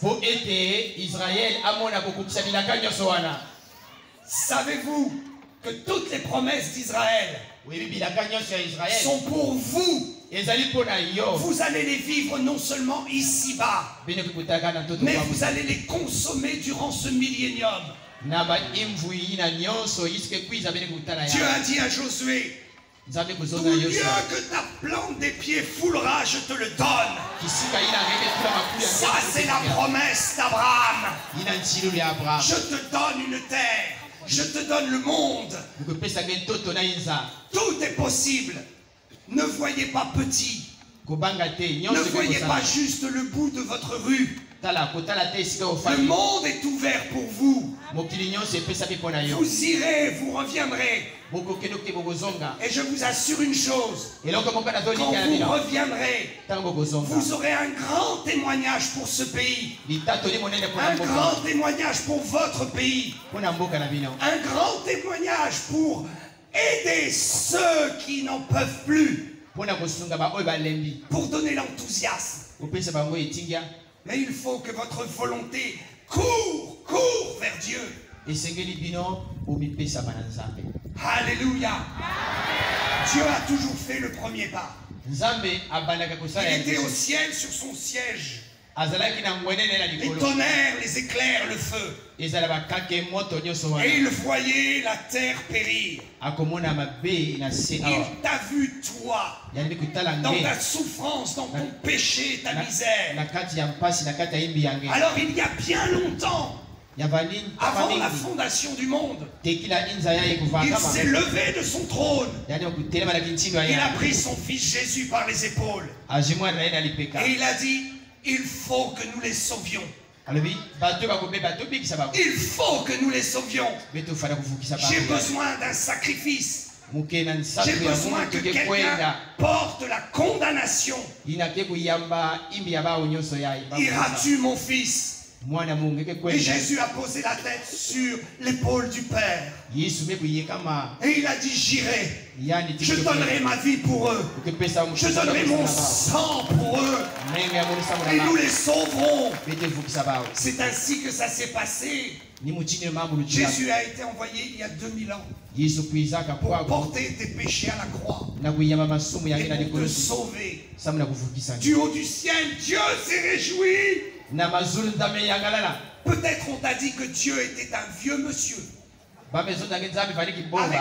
Savez-vous que toutes les promesses d'Israël sont pour vous? Vous allez les vivre non seulement ici-bas, mais vous allez les consommer durant ce millénium. Dieu a dit à Josué, au lieu que ta plante des pieds foulera, je te le donne. Ça, c'est la promesse d'Abraham. Je te donne une terre. Je te donne le monde. Tout est possible. Ne voyez pas petit. Ne voyez pas juste le bout de votre rue. Le monde est ouvert pour vous. Vous irez, vous reviendrez. Et je vous assure une chose. Quand vous reviendrez, vous aurez un grand témoignage pour ce pays. Un grand témoignage pour votre pays. Un grand témoignage pour aider ceux qui n'en peuvent plus. Pour donner l'enthousiasme. Mais il faut que votre volonté court vers Dieu. Alléluia. Dieu a toujours fait le premier pas. Il était au ciel sur son siège. Les tonnerres, les éclairs, le feu. Et il voyait la terre périr. Il t'a vu, toi, dans ta souffrance, dans ton péché, ta misère. Alors il y a bien longtemps, avant la fondation du monde, il s'est levé de son trône. Il a pris son fils Jésus par les épaules. Et il a dit, il faut que nous les sauvions. Il faut que nous les sauvions. J'ai besoin d'un sacrifice. J'ai besoin que quelqu'un porte la condamnation. Iras-tu, mon fils? Et Jésus a posé la tête sur l'épaule du Père. Et il a dit, j'irai. Je donnerai ma vie pour eux. Je donnerai mon sang pour eux. Et nous les sauverons. C'est ainsi que ça s'est passé. Jésus a été envoyé il y a 2000 ans pour porter tes péchés à la croix et pour te sauver. Du haut du ciel, Dieu s'est réjoui. Peut-être on t'a dit que Dieu était un vieux monsieur avec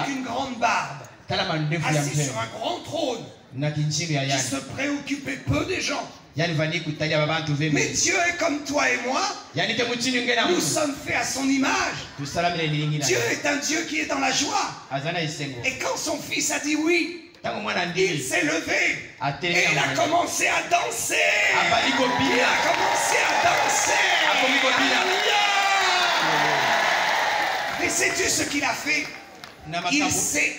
une grande barbe, assis sur un grand trône, qui se préoccupait peu des gens. Mais Dieu est comme toi et moi. Nous sommes faits à son image. Dieu est un Dieu qui est dans la joie. Et quand son fils a dit oui, il s'est levé et il a commencé à danser. Il a commencé à danser. Et sais-tu ce qu'il a fait? Il s'est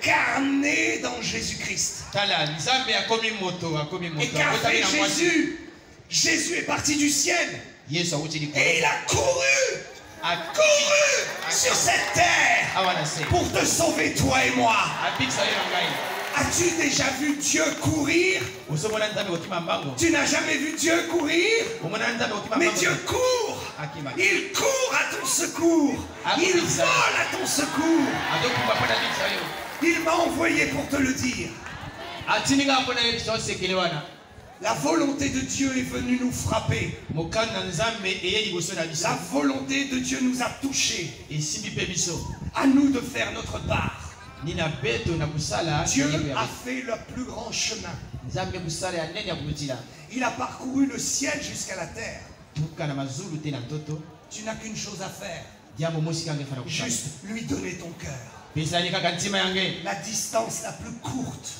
incarné dans Jésus-Christ. Et qu'a fait Jésus? Jésus est parti du ciel. Et il a couru sur cette terre pour te sauver, toi et moi. As-tu déjà vu Dieu courir? Tu n'as jamais vu Dieu courir? Mais Dieu court. Il court à ton secours. Il vole à ton secours. Il m'a envoyé pour te le dire. La volonté de Dieu est venue nous frapper. La volonté de Dieu nous a touchés. À nous de faire notre part. Dieu a fait le plus grand chemin. Il a parcouru le ciel jusqu'à la terre. Tu n'as qu'une chose à faire. Juste lui donner ton cœur. La distance la plus courte,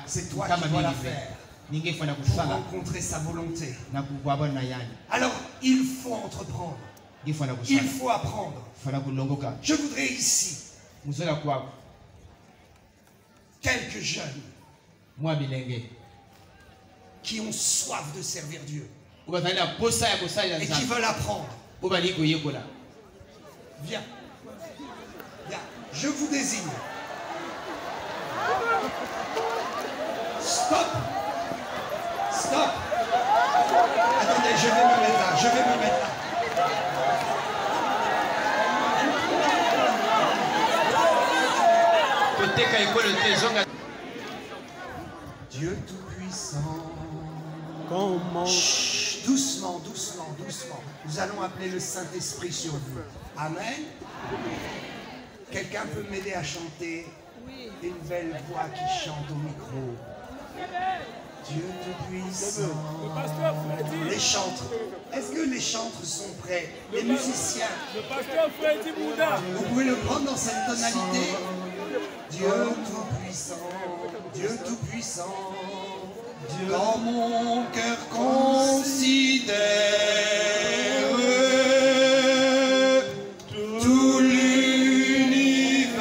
c'est toi qui dois la faire pour rencontrer sa volonté. Alors, il faut entreprendre. Il faut apprendre. Je voudrais ici quelques jeunes qui ont soif de servir Dieu et qui veulent apprendre. Viens. Viens. Je vous désigne. Stop. Stop. Attendez, je vais me mettre là. Je vais me mettre là. Dieu Tout-Puissant. Comment? Chut, doucement, doucement, doucement. Nous allons appeler le Saint-Esprit sur vous. Amen. Quelqu'un peut m'aider à chanter une belle voix qui chante au micro. Dieu Tout-Puissant. Les chantres. Est-ce que les chantres sont prêts? Les musiciens. Vous pouvez le prendre dans cette tonalité. Dieu Tout-Puissant. Dieu Tout-Puissant. Dans mon cœur considère tout l'univers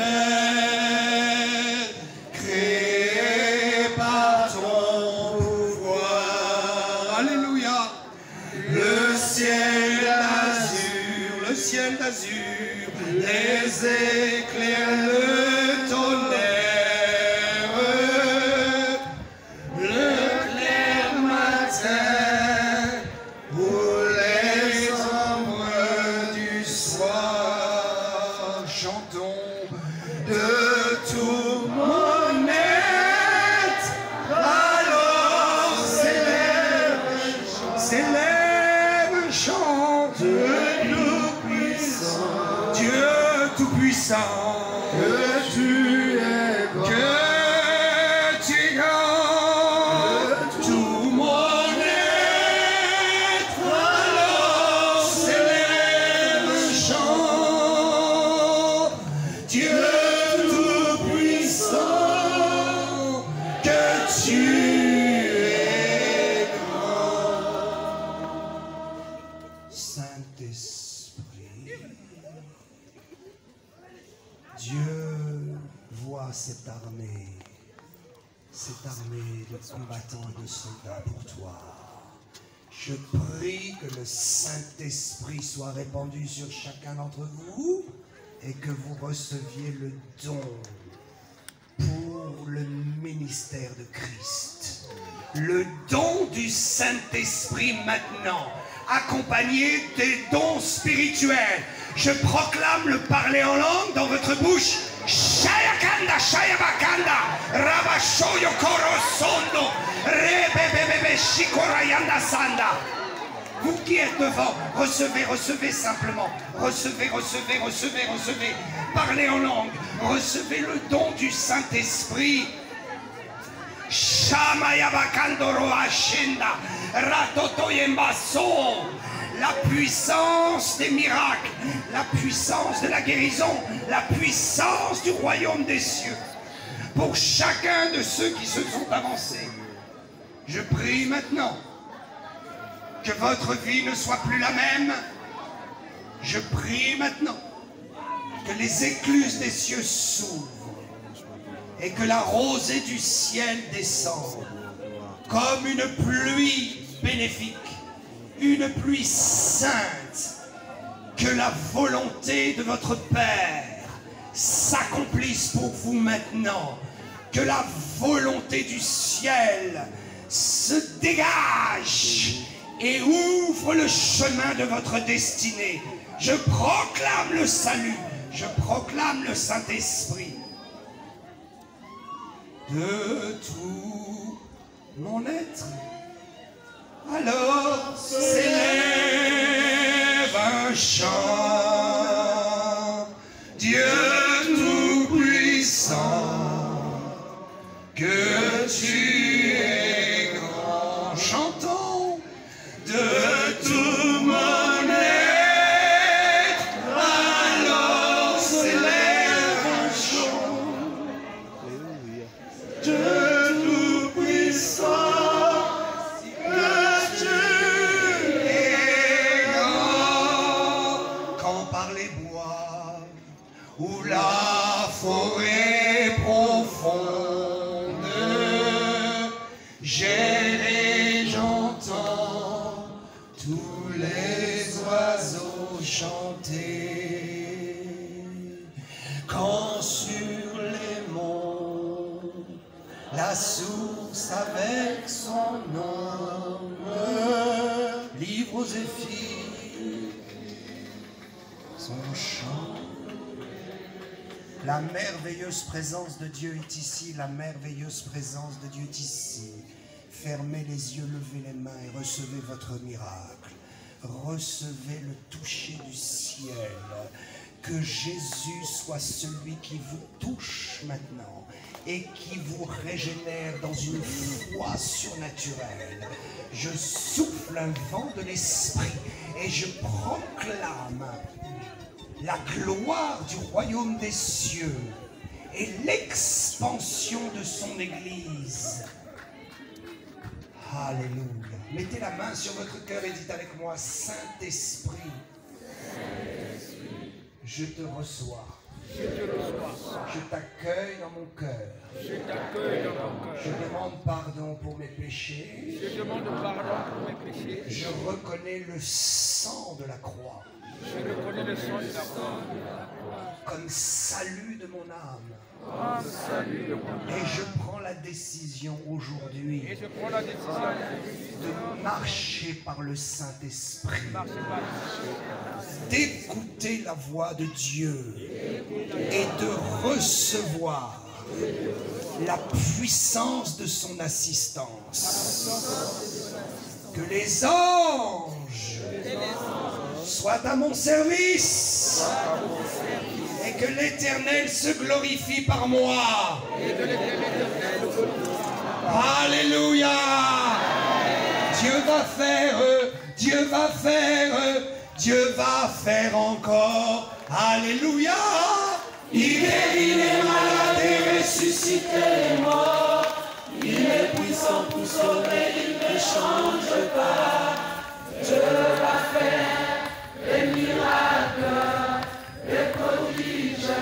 créé par ton pouvoir. Alléluia. Le ciel d'azur, les éclairs, le tonnerre. Que tu es grand, que tu es grand, tout mon être alors s'élève un chant. Dieu Tout-Puissant, que tu es grand. Saint-Esprit, Dieu voit cette armée de combattants et de soldats pour toi. Je prie que le Saint-Esprit soit répandu sur chacun d'entre vous et que vous receviez le don pour le ministère de Christ. Le don du Saint-Esprit maintenant, accompagné des dons spirituels. Je proclame le parler en langue dans votre bouche. Shayakanda, Shayabakanda, Rabashoyo Korosondo, Rebebebebe Shikorayanda Sanda. Vous qui êtes devant, recevez, recevez simplement. Recevez, recevez, recevez, recevez. Parlez en langue. Recevez le don du Saint-Esprit. Shamayabakandoro Ashinda, Ratotoyembaso. La puissance des miracles, la puissance de la guérison, la puissance du royaume des cieux. Pour chacun de ceux qui se sont avancés, je prie maintenant que votre vie ne soit plus la même. Je prie maintenant que les écluses des cieux s'ouvrent et que la rosée du ciel descende comme une pluie bénéfique une pluie sainte, que la volonté de votre Père s'accomplisse pour vous maintenant, que la volonté du ciel se dégage et ouvre le chemin de votre destinée. Je proclame le salut, je proclame le Saint-Esprit. De tout mon être, alors s'élève un chant. Dieu tout-puissant, que tu es grand. Chantons de tout mon être, alors s'élève un chant. Dieu tout-puissant, que tu es grand. Quand par les bois ou la forêt profonde, j'ai et j'entends tous les oiseaux chanter. Quand sur les monts, la source avec son nom livre aux zéphyrs son chant. La merveilleuse présence de Dieu est ici, la merveilleuse présence de Dieu est ici. Fermez les yeux, levez les mains et recevez votre miracle. Recevez le toucher du ciel. Que Jésus soit celui qui vous touche maintenant et qui vous régénère dans une foi surnaturelle. Je souffle un vent de l'esprit et je proclame la gloire du royaume des cieux et l'expansion de son Église. Alléluia. Mettez la main sur votre cœur et dites avec moi, Saint-Esprit, je te reçois. Je t'accueille dans mon cœur. Je demande pardon pour mes péchés. Je reconnais le sang de la croix. Comme salut de mon âme. Et je prends la décision aujourd'hui de marcher par le Saint-Esprit, d'écouter la voix de Dieu et de recevoir la puissance de son assistance. Que les anges soient à mon service et que l'Éternel se glorifie par moi. Alléluia. Dieu va faire encore. Alléluia. Il guérit les malades et ressuscite les morts. Il est puissant pour sauver, il ne change pas. Dieu va faire des miracles, des prodiges.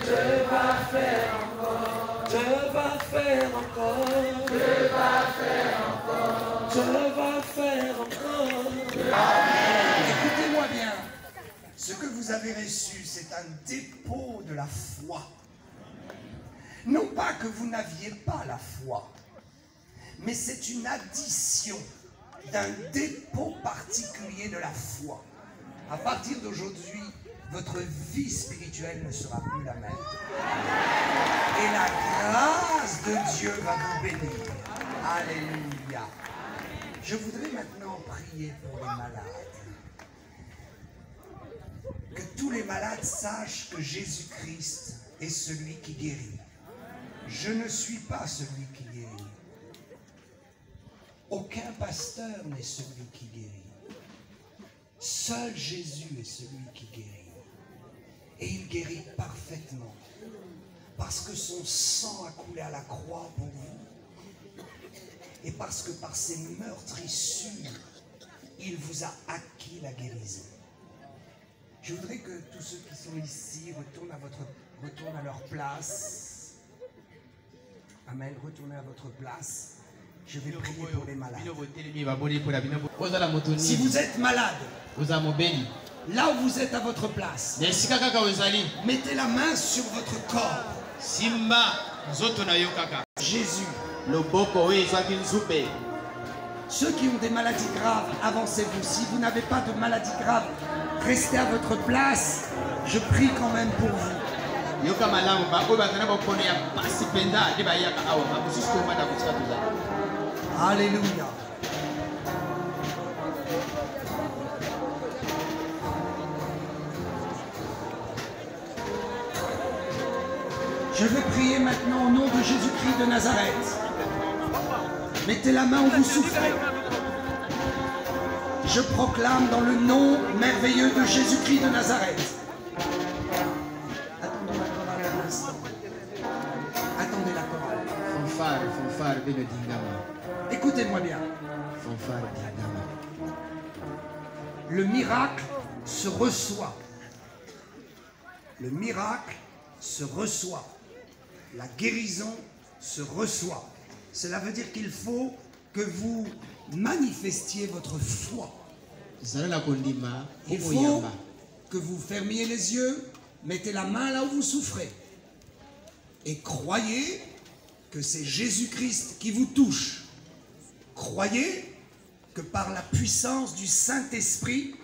Dieu va faire encore. Dieu va faire encore. Dieu va faire encore. Dieu va faire encore. Amen. Écoutez-moi bien. Ce que vous avez reçu, c'est un dépôt de la foi. Non pas que vous n'aviez pas la foi, mais c'est une addition d'un dépôt particulier de la foi. À partir d'aujourd'hui, votre vie spirituelle ne sera plus la même. Et la grâce de Dieu va vous bénir. Alléluia. Je voudrais maintenant prier pour les malades. Que tous les malades sachent que Jésus-Christ est celui qui guérit. Je ne suis pas celui qui guérit. Aucun pasteur n'est celui qui guérit. Seul Jésus est celui qui guérit. Et il guérit parfaitement. Parce que son sang a coulé à la croix pour vous. Et parce que par ses meurtrissures, il vous a acquis la guérison. Je voudrais que tous ceux qui sont ici retournent à leur place. Amen, retournez à votre place. Je vais prier pour les malades. Si Si vous êtes malade, vous avez là où vous êtes à votre place, mettez la main sur votre corps. Simba nzoto na yo kaka. Jésus. loboko oyo ezwaki nzube. Ceux qui ont des maladies graves, avancez-vous. Si vous n'avez pas de maladie grave, restez à votre place. Je prie quand même pour vous. yoka malamu baoyo bazana bokono ya pasi mpenza nde bayaka awa bamosusu kovanda kotika tozala. Alléluia. Je vais prier maintenant au nom de Jésus-Christ de Nazareth. Mettez la main où vous souffrez. Je proclame dans le nom merveilleux de Jésus-Christ de Nazareth. Attendez la chorale un instant. Attendez la chorale. Fanfare bino dingama. Écoutez-moi bien. Fanfare dingama. Le miracle se reçoit. Le miracle se reçoit. La guérison se reçoit. Cela veut dire qu'il faut que vous manifestiez votre foi. Il faut que vous fermiez les yeux, mettez la main là où vous souffrez et croyez que c'est Jésus-Christ qui vous touche. Croyez que par la puissance du Saint-Esprit,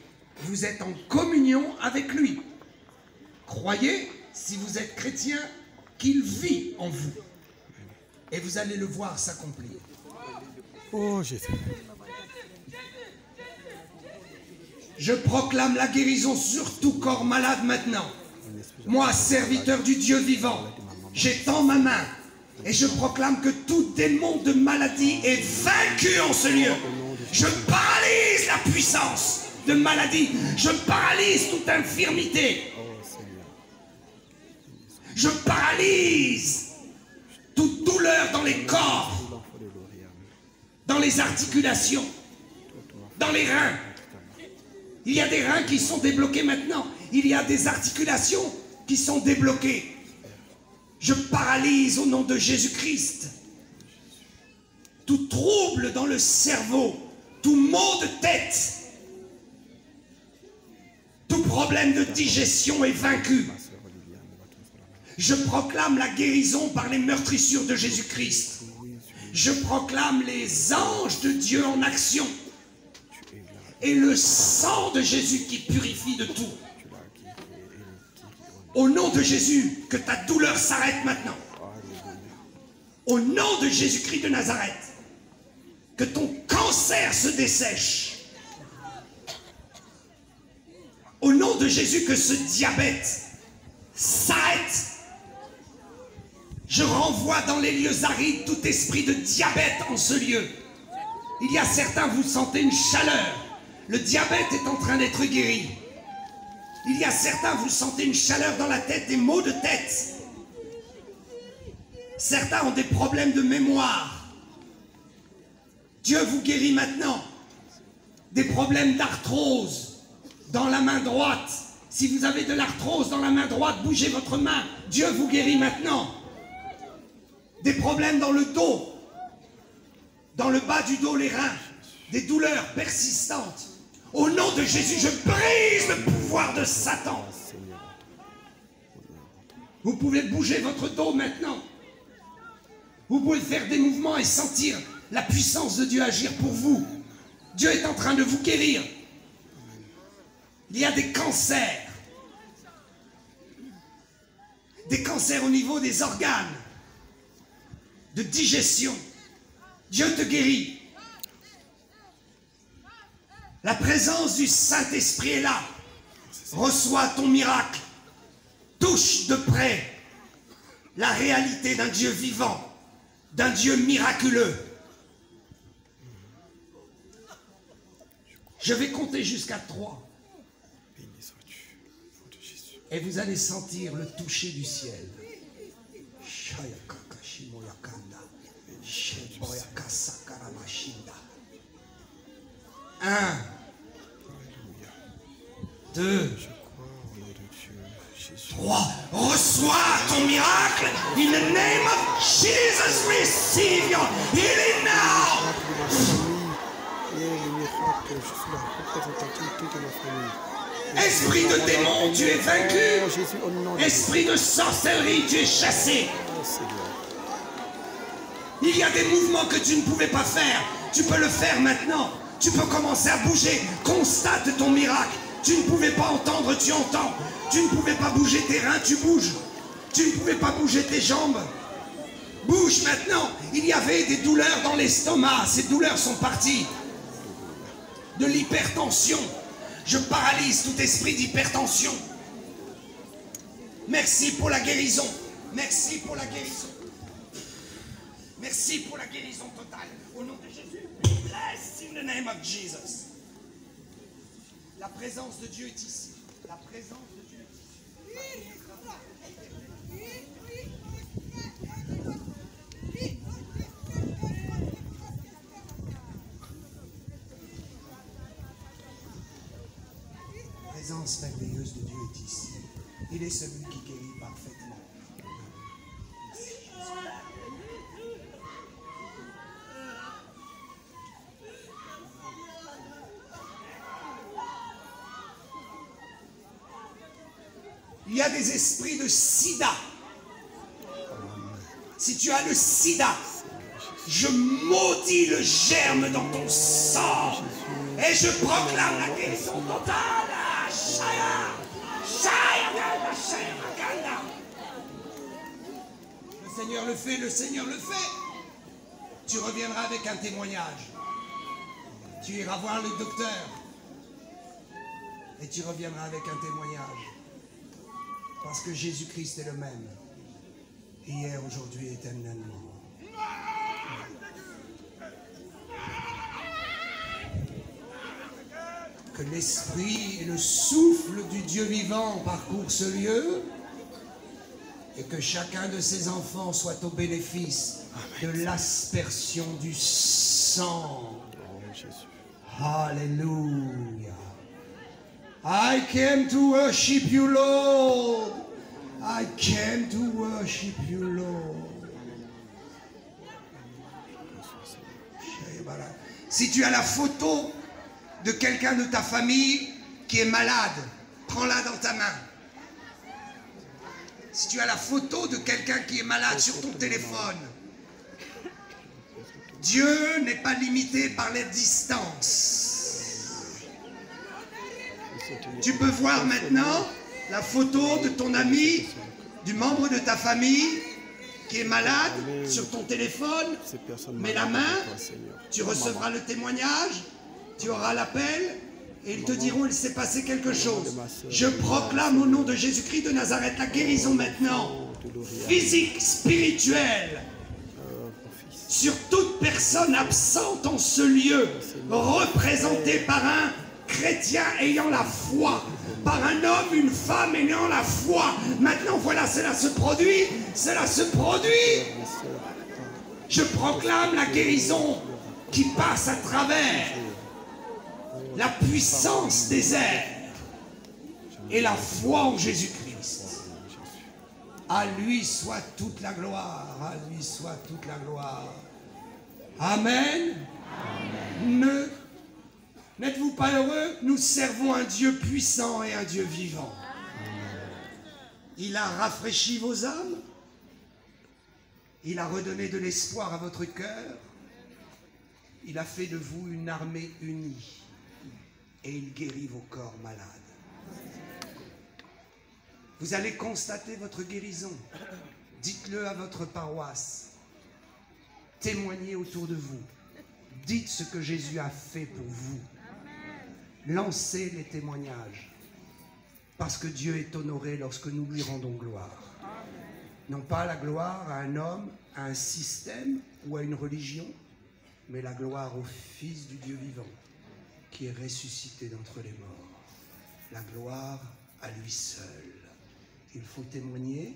vous êtes en communion avec lui. Croyez, si vous êtes chrétien, qu'il vit en vous. Et vous allez le voir s'accomplir. Oh Jésus. Je proclame la guérison sur tout corps malade maintenant. Moi, serviteur du Dieu vivant, j'étends ma main et je proclame que tout démon de maladie est vaincu en ce lieu. Je paralyse la puissance de maladie. Je paralyse toute infirmité. Je paralyse toute douleur dans les corps, dans les articulations, dans les reins. Il y a des reins qui sont débloqués maintenant. Il y a des articulations qui sont débloquées. Je paralyse au nom de Jésus-Christ tout trouble dans le cerveau, tout maux de tête, tout problème de digestion est vaincu. Je proclame la guérison par les meurtrissures de Jésus-Christ. Je proclame les anges de Dieu en action. Et le sang de Jésus qui purifie de tout. Au nom de Jésus, que ta douleur s'arrête maintenant. Au nom de Jésus-Christ de Nazareth, que ton cancer se dessèche. Au nom de Jésus, que ce diabète s'arrête. Je renvoie dans les lieux arides tout esprit de diabète en ce lieu. Il y a certains, vous sentez une chaleur. Le diabète est en train d'être guéri. Il y a certains, vous sentez une chaleur dans la tête, des maux de tête. Certains ont des problèmes de mémoire. Dieu vous guérit maintenant. Des problèmes d'arthrose dans la main droite. Si vous avez de l'arthrose dans la main droite, bougez votre main. Dieu vous guérit maintenant. Des problèmes dans le dos, dans le bas du dos, les reins, des douleurs persistantes. Au nom de Jésus, je brise le pouvoir de Satan. Vous pouvez bouger votre dos maintenant. Vous pouvez faire des mouvements et sentir la puissance de Dieu agir pour vous. Dieu est en train de vous guérir. Il y a des cancers. Des cancers au niveau des organes. De digestion. Dieu te guérit. La présence du Saint-Esprit est là. Reçois ton miracle. Touche de près la réalité d'un Dieu vivant, d'un Dieu miraculeux. Je vais compter jusqu'à 3. Et vous allez sentir le toucher du ciel. 1, 2, 3. Reçois ton miracle. In the name of Jesus, receive your healing now. toute ma famille. Esprit de démon, tu es vaincu. Oh, Jésus, au nom de Esprit de sorcellerie, tu es chassé. Oh, Seigneur. Il y a des mouvements que tu ne pouvais pas faire. Tu peux le faire maintenant. Tu peux commencer à bouger. Constate ton miracle. Tu ne pouvais pas entendre, tu entends. Tu ne pouvais pas bouger tes reins, tu bouges. Tu ne pouvais pas bouger tes jambes. Bouge maintenant. Il y avait des douleurs dans l'estomac. Ces douleurs sont parties. De l'hypertension. Je paralyse tout esprit d'hypertension. Merci pour la guérison. Merci pour la guérison. Merci pour la guérison totale. Au nom de Jésus. Bless in the name of Jesus. La présence de Dieu est ici. La présence de Dieu est ici. La présence merveilleuse de Dieu est ici. Il est celui qui guérit parfaitement. Il y a des esprits de sida. Si tu as le sida, je maudis le germe dans ton sang et je proclame la guérison totale. Le Seigneur le fait, le Seigneur le fait. Tu reviendras avec un témoignage. Tu iras voir le docteur et tu reviendras avec un témoignage. Parce que Jésus-Christ est le même, hier, aujourd'hui, éternellement. Que l'esprit et le souffle du Dieu vivant parcourent ce lieu et que chacun de ses enfants soit au bénéfice de l'aspersion du sang. Alléluia. I came to worship you, Lord. I came to worship you, Lord. Si tu as la photo de quelqu'un de ta famille qui est malade, prends-la dans ta main. Si tu as la photo de quelqu'un qui est malade sur ton téléphone, Dieu n'est pas limité par les distances. Tu peux voir maintenant la photo de ton ami, du membre de ta famille qui est malade sur ton téléphone. Mets la main, tu recevras le témoignage, tu auras l'appel et ils te diront il s'est passé quelque chose. Je proclame au nom de Jésus-Christ de Nazareth la guérison maintenant, physique, spirituelle, sur toute personne absente en ce lieu, représentée par un chrétien ayant la foi, par un homme, une femme ayant la foi. Maintenant, voilà, cela se produit, cela se produit. Je proclame la guérison qui passe à travers la puissance des airs et la foi en Jésus-Christ. À lui soit toute la gloire, à lui soit toute la gloire. Amen. Amen. N'êtes-vous pas heureux? Nous servons un Dieu puissant et un Dieu vivant. Il a rafraîchi vos âmes. Il a redonné de l'espoir à votre cœur. Il a fait de vous une armée unie. Et il guérit vos corps malades. Vous allez constater votre guérison. Dites-le à votre paroisse. Témoignez autour de vous. Dites ce que Jésus a fait pour vous. Lancez les témoignages. Parce que Dieu est honoré lorsque nous lui rendons gloire. Non pas la gloire à un homme, à un système ou à une religion, mais la gloire au Fils du Dieu vivant qui est ressuscité d'entre les morts. La gloire à lui seul. Il faut témoigner.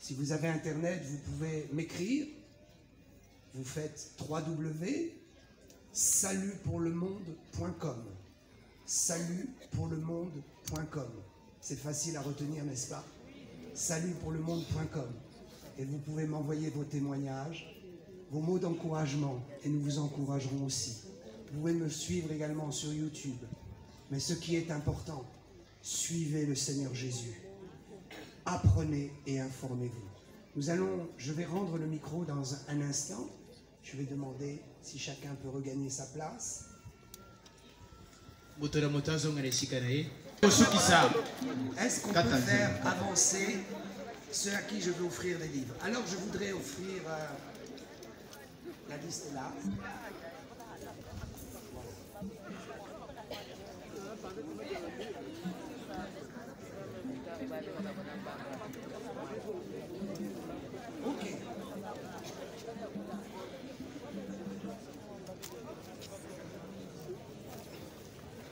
Si vous avez Internet, vous pouvez m'écrire. Vous faites www.salutpourlemonde.com. Salutpourlemonde.com. C'est facile à retenir, n'est-ce pas? Salutpourlemonde.com. Et vous pouvez m'envoyer vos témoignages, vos mots d'encouragement, et nous vous encouragerons aussi. Vous pouvez me suivre également sur YouTube. Mais ce qui est important, suivez le Seigneur Jésus. Apprenez et informez-vous. Je vais rendre le micro dans un instant. Je vais demander si chacun peut regagner sa place. Est-ce qu'on peut faire avancer ceux à qui je veux offrir des livres? Alors je voudrais offrir, la liste est là. Ok.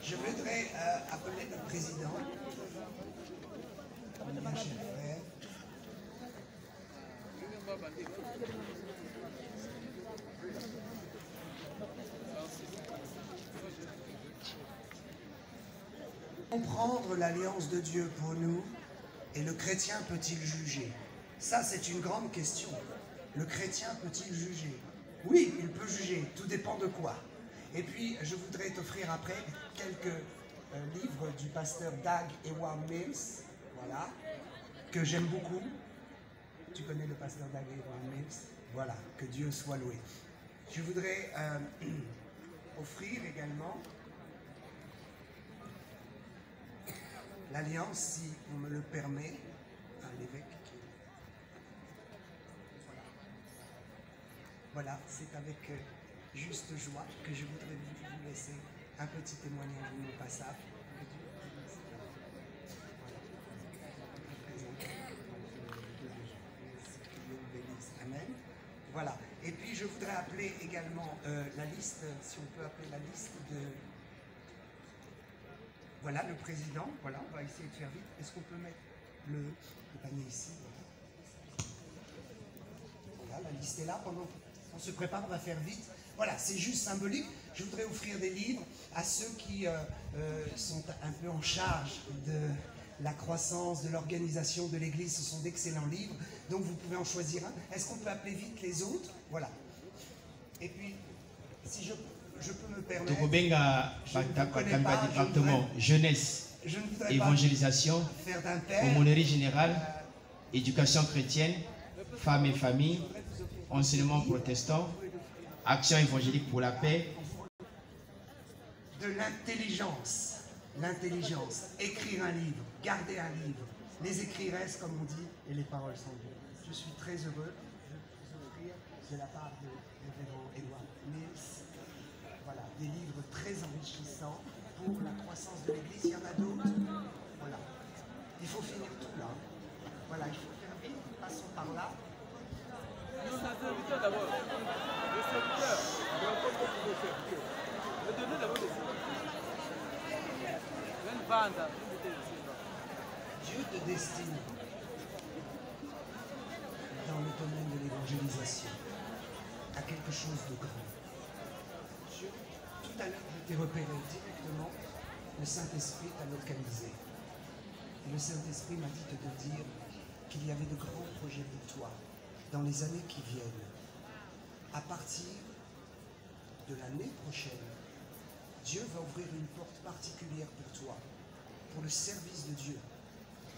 Je voudrais appeler le président. Mon cher frère. Comprendre l'alliance de Dieu pour nous, et le chrétien peut-il juger? Ça, c'est une grande question. Le chrétien peut-il juger? Oui, il peut juger, tout dépend de quoi. Et puis, je voudrais t'offrir après quelques livres du pasteur Dag Heward-Mills, voilà, que j'aime beaucoup. Tu connais le pasteur Dag Heward-Mills? Voilà, que Dieu soit loué. Je voudrais offrir également l'Alliance, si on me le permet, à l'évêque. Voilà, c'est avec juste joie que je voudrais vous laisser un petit témoignage de mon passage. Amen. Voilà. Et puis je voudrais appeler également la liste, si on peut appeler la liste de... Voilà le président, voilà, on va essayer de faire vite. Est-ce qu'on peut mettre le panier ici? Voilà, la liste est là. Pendant qu'on se prépare, on va faire vite. Voilà, c'est juste symbolique. Je voudrais offrir des livres à ceux qui sont un peu en charge de la croissance, de l'organisation de l'Église. Ce sont d'excellents livres, donc vous pouvez en choisir un. Est-ce qu'on peut appeler vite les autres? Voilà. Et puis, si je peux me permettre, jeunesse, évangélisation, aumônerie générale, éducation chrétienne, femmes et famille, enseignement protestant, action évangélique pour la paix. De l'intelligence, écrire un livre, garder un livre, les écrits restent comme on dit et les paroles sont bonnes. Je suis très heureux de vous offrir de la part de révérend Edward Mills. Voilà, des livres très enrichissants pour la croissance de l'Église. Il y en a d'autres. Voilà. Il faut finir tout là. Voilà, il faut faire vite. Passons par là. Dieu te destine dans le domaine de l'évangélisation à quelque chose de grand. Tout à l'heure, je t'ai repéré directement, le Saint-Esprit t'a localisé. Et le Saint-Esprit m'a dit de te dire qu'il y avait de grands projets pour toi dans les années qui viennent. À partir de l'année prochaine, Dieu va ouvrir une porte particulière pour toi, pour le service de Dieu.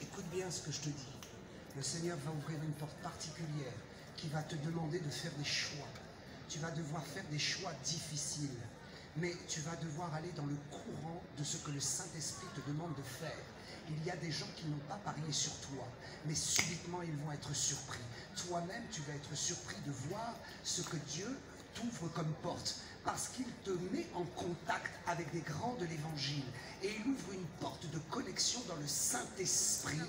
Écoute bien ce que je te dis. Le Seigneur va ouvrir une porte particulière qui va te demander de faire des choix. Tu vas devoir faire des choix difficiles, mais tu vas devoir aller dans le courant de ce que le Saint-Esprit te demande de faire. Il y a des gens qui n'ont pas parié sur toi, mais subitement ils vont être surpris. Toi-même, tu vas être surpris de voir ce que Dieu t'ouvre comme porte, parce qu'il te met en contact avec des grands de l'Évangile, et il ouvre une porte de connexion dans le Saint-Esprit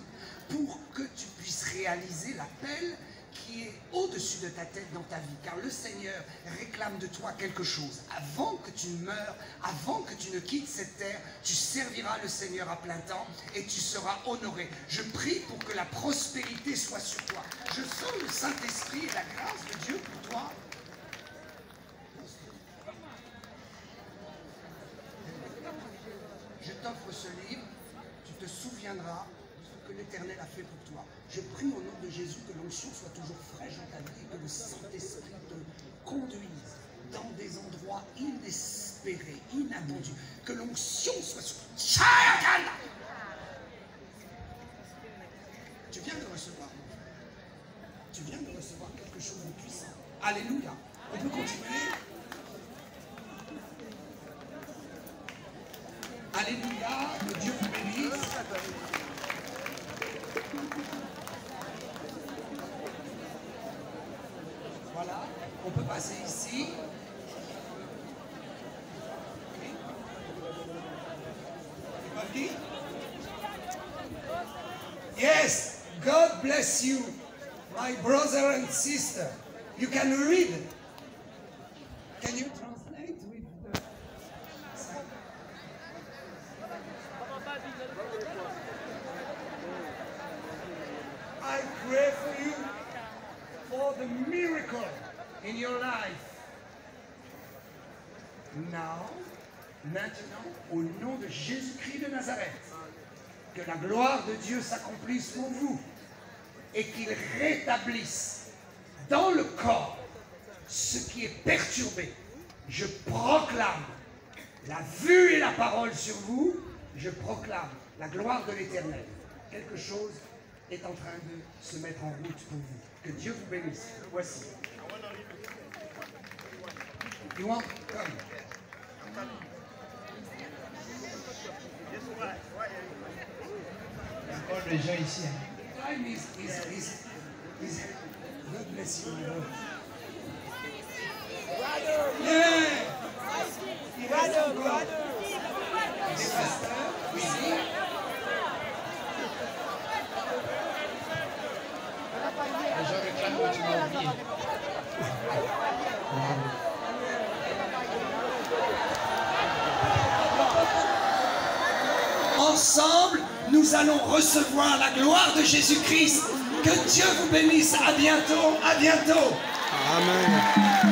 pour que tu puisses réaliser l'appel qui est au-dessus de ta tête dans ta vie, car le Seigneur réclame de toi quelque chose. Avant que tu ne meures, avant que tu ne quittes cette terre, tu serviras le Seigneur à plein temps et tu seras honoré. Je prie pour que la prospérité soit sur toi. Je sens le Saint-Esprit et la grâce de Dieu pour toi. Je t'offre ce livre, tu te souviendras de ce que l'Éternel a fait pour toi. Je prie au nom de Jésus que l'onction soit toujours fraîche dans ta vie et que le Saint-Esprit te conduise dans des endroits inespérés. inespéré, inattendu. Que l'onction soit sur Chayakanda. Tu viens de recevoir, mon frère. Tu viens de recevoir quelque chose de puissant. Alléluia. On peut continuer. Alléluia. Que Dieu vous bénisse. Voilà. On peut passer ici. Okay. Yes. God bless you, my brother and sister. You can read. Can you translate with the... I pray for you for the miracle in your life. Now, maintenant, au nom de Jésus-Christ de Nazareth, que la gloire de Dieu s'accomplisse pour vous et qu'il rétablisse dans le corps ce qui est perturbé. Je proclame la vue et la parole sur vous. Je proclame la gloire de l'Éternel. Quelque chose est en train de se mettre en route pour vous. Que Dieu vous bénisse. Voici. You want? Come. Il y a encore des gens ici. Time is God bless you, my Lord. Yeah. Il reste encore des pasteurs ici. Les gens réclament que tu m'as oublié. Ensemble, nous allons recevoir la gloire de Jésus-Christ. Que Dieu vous bénisse. À bientôt. À bientôt. Amen.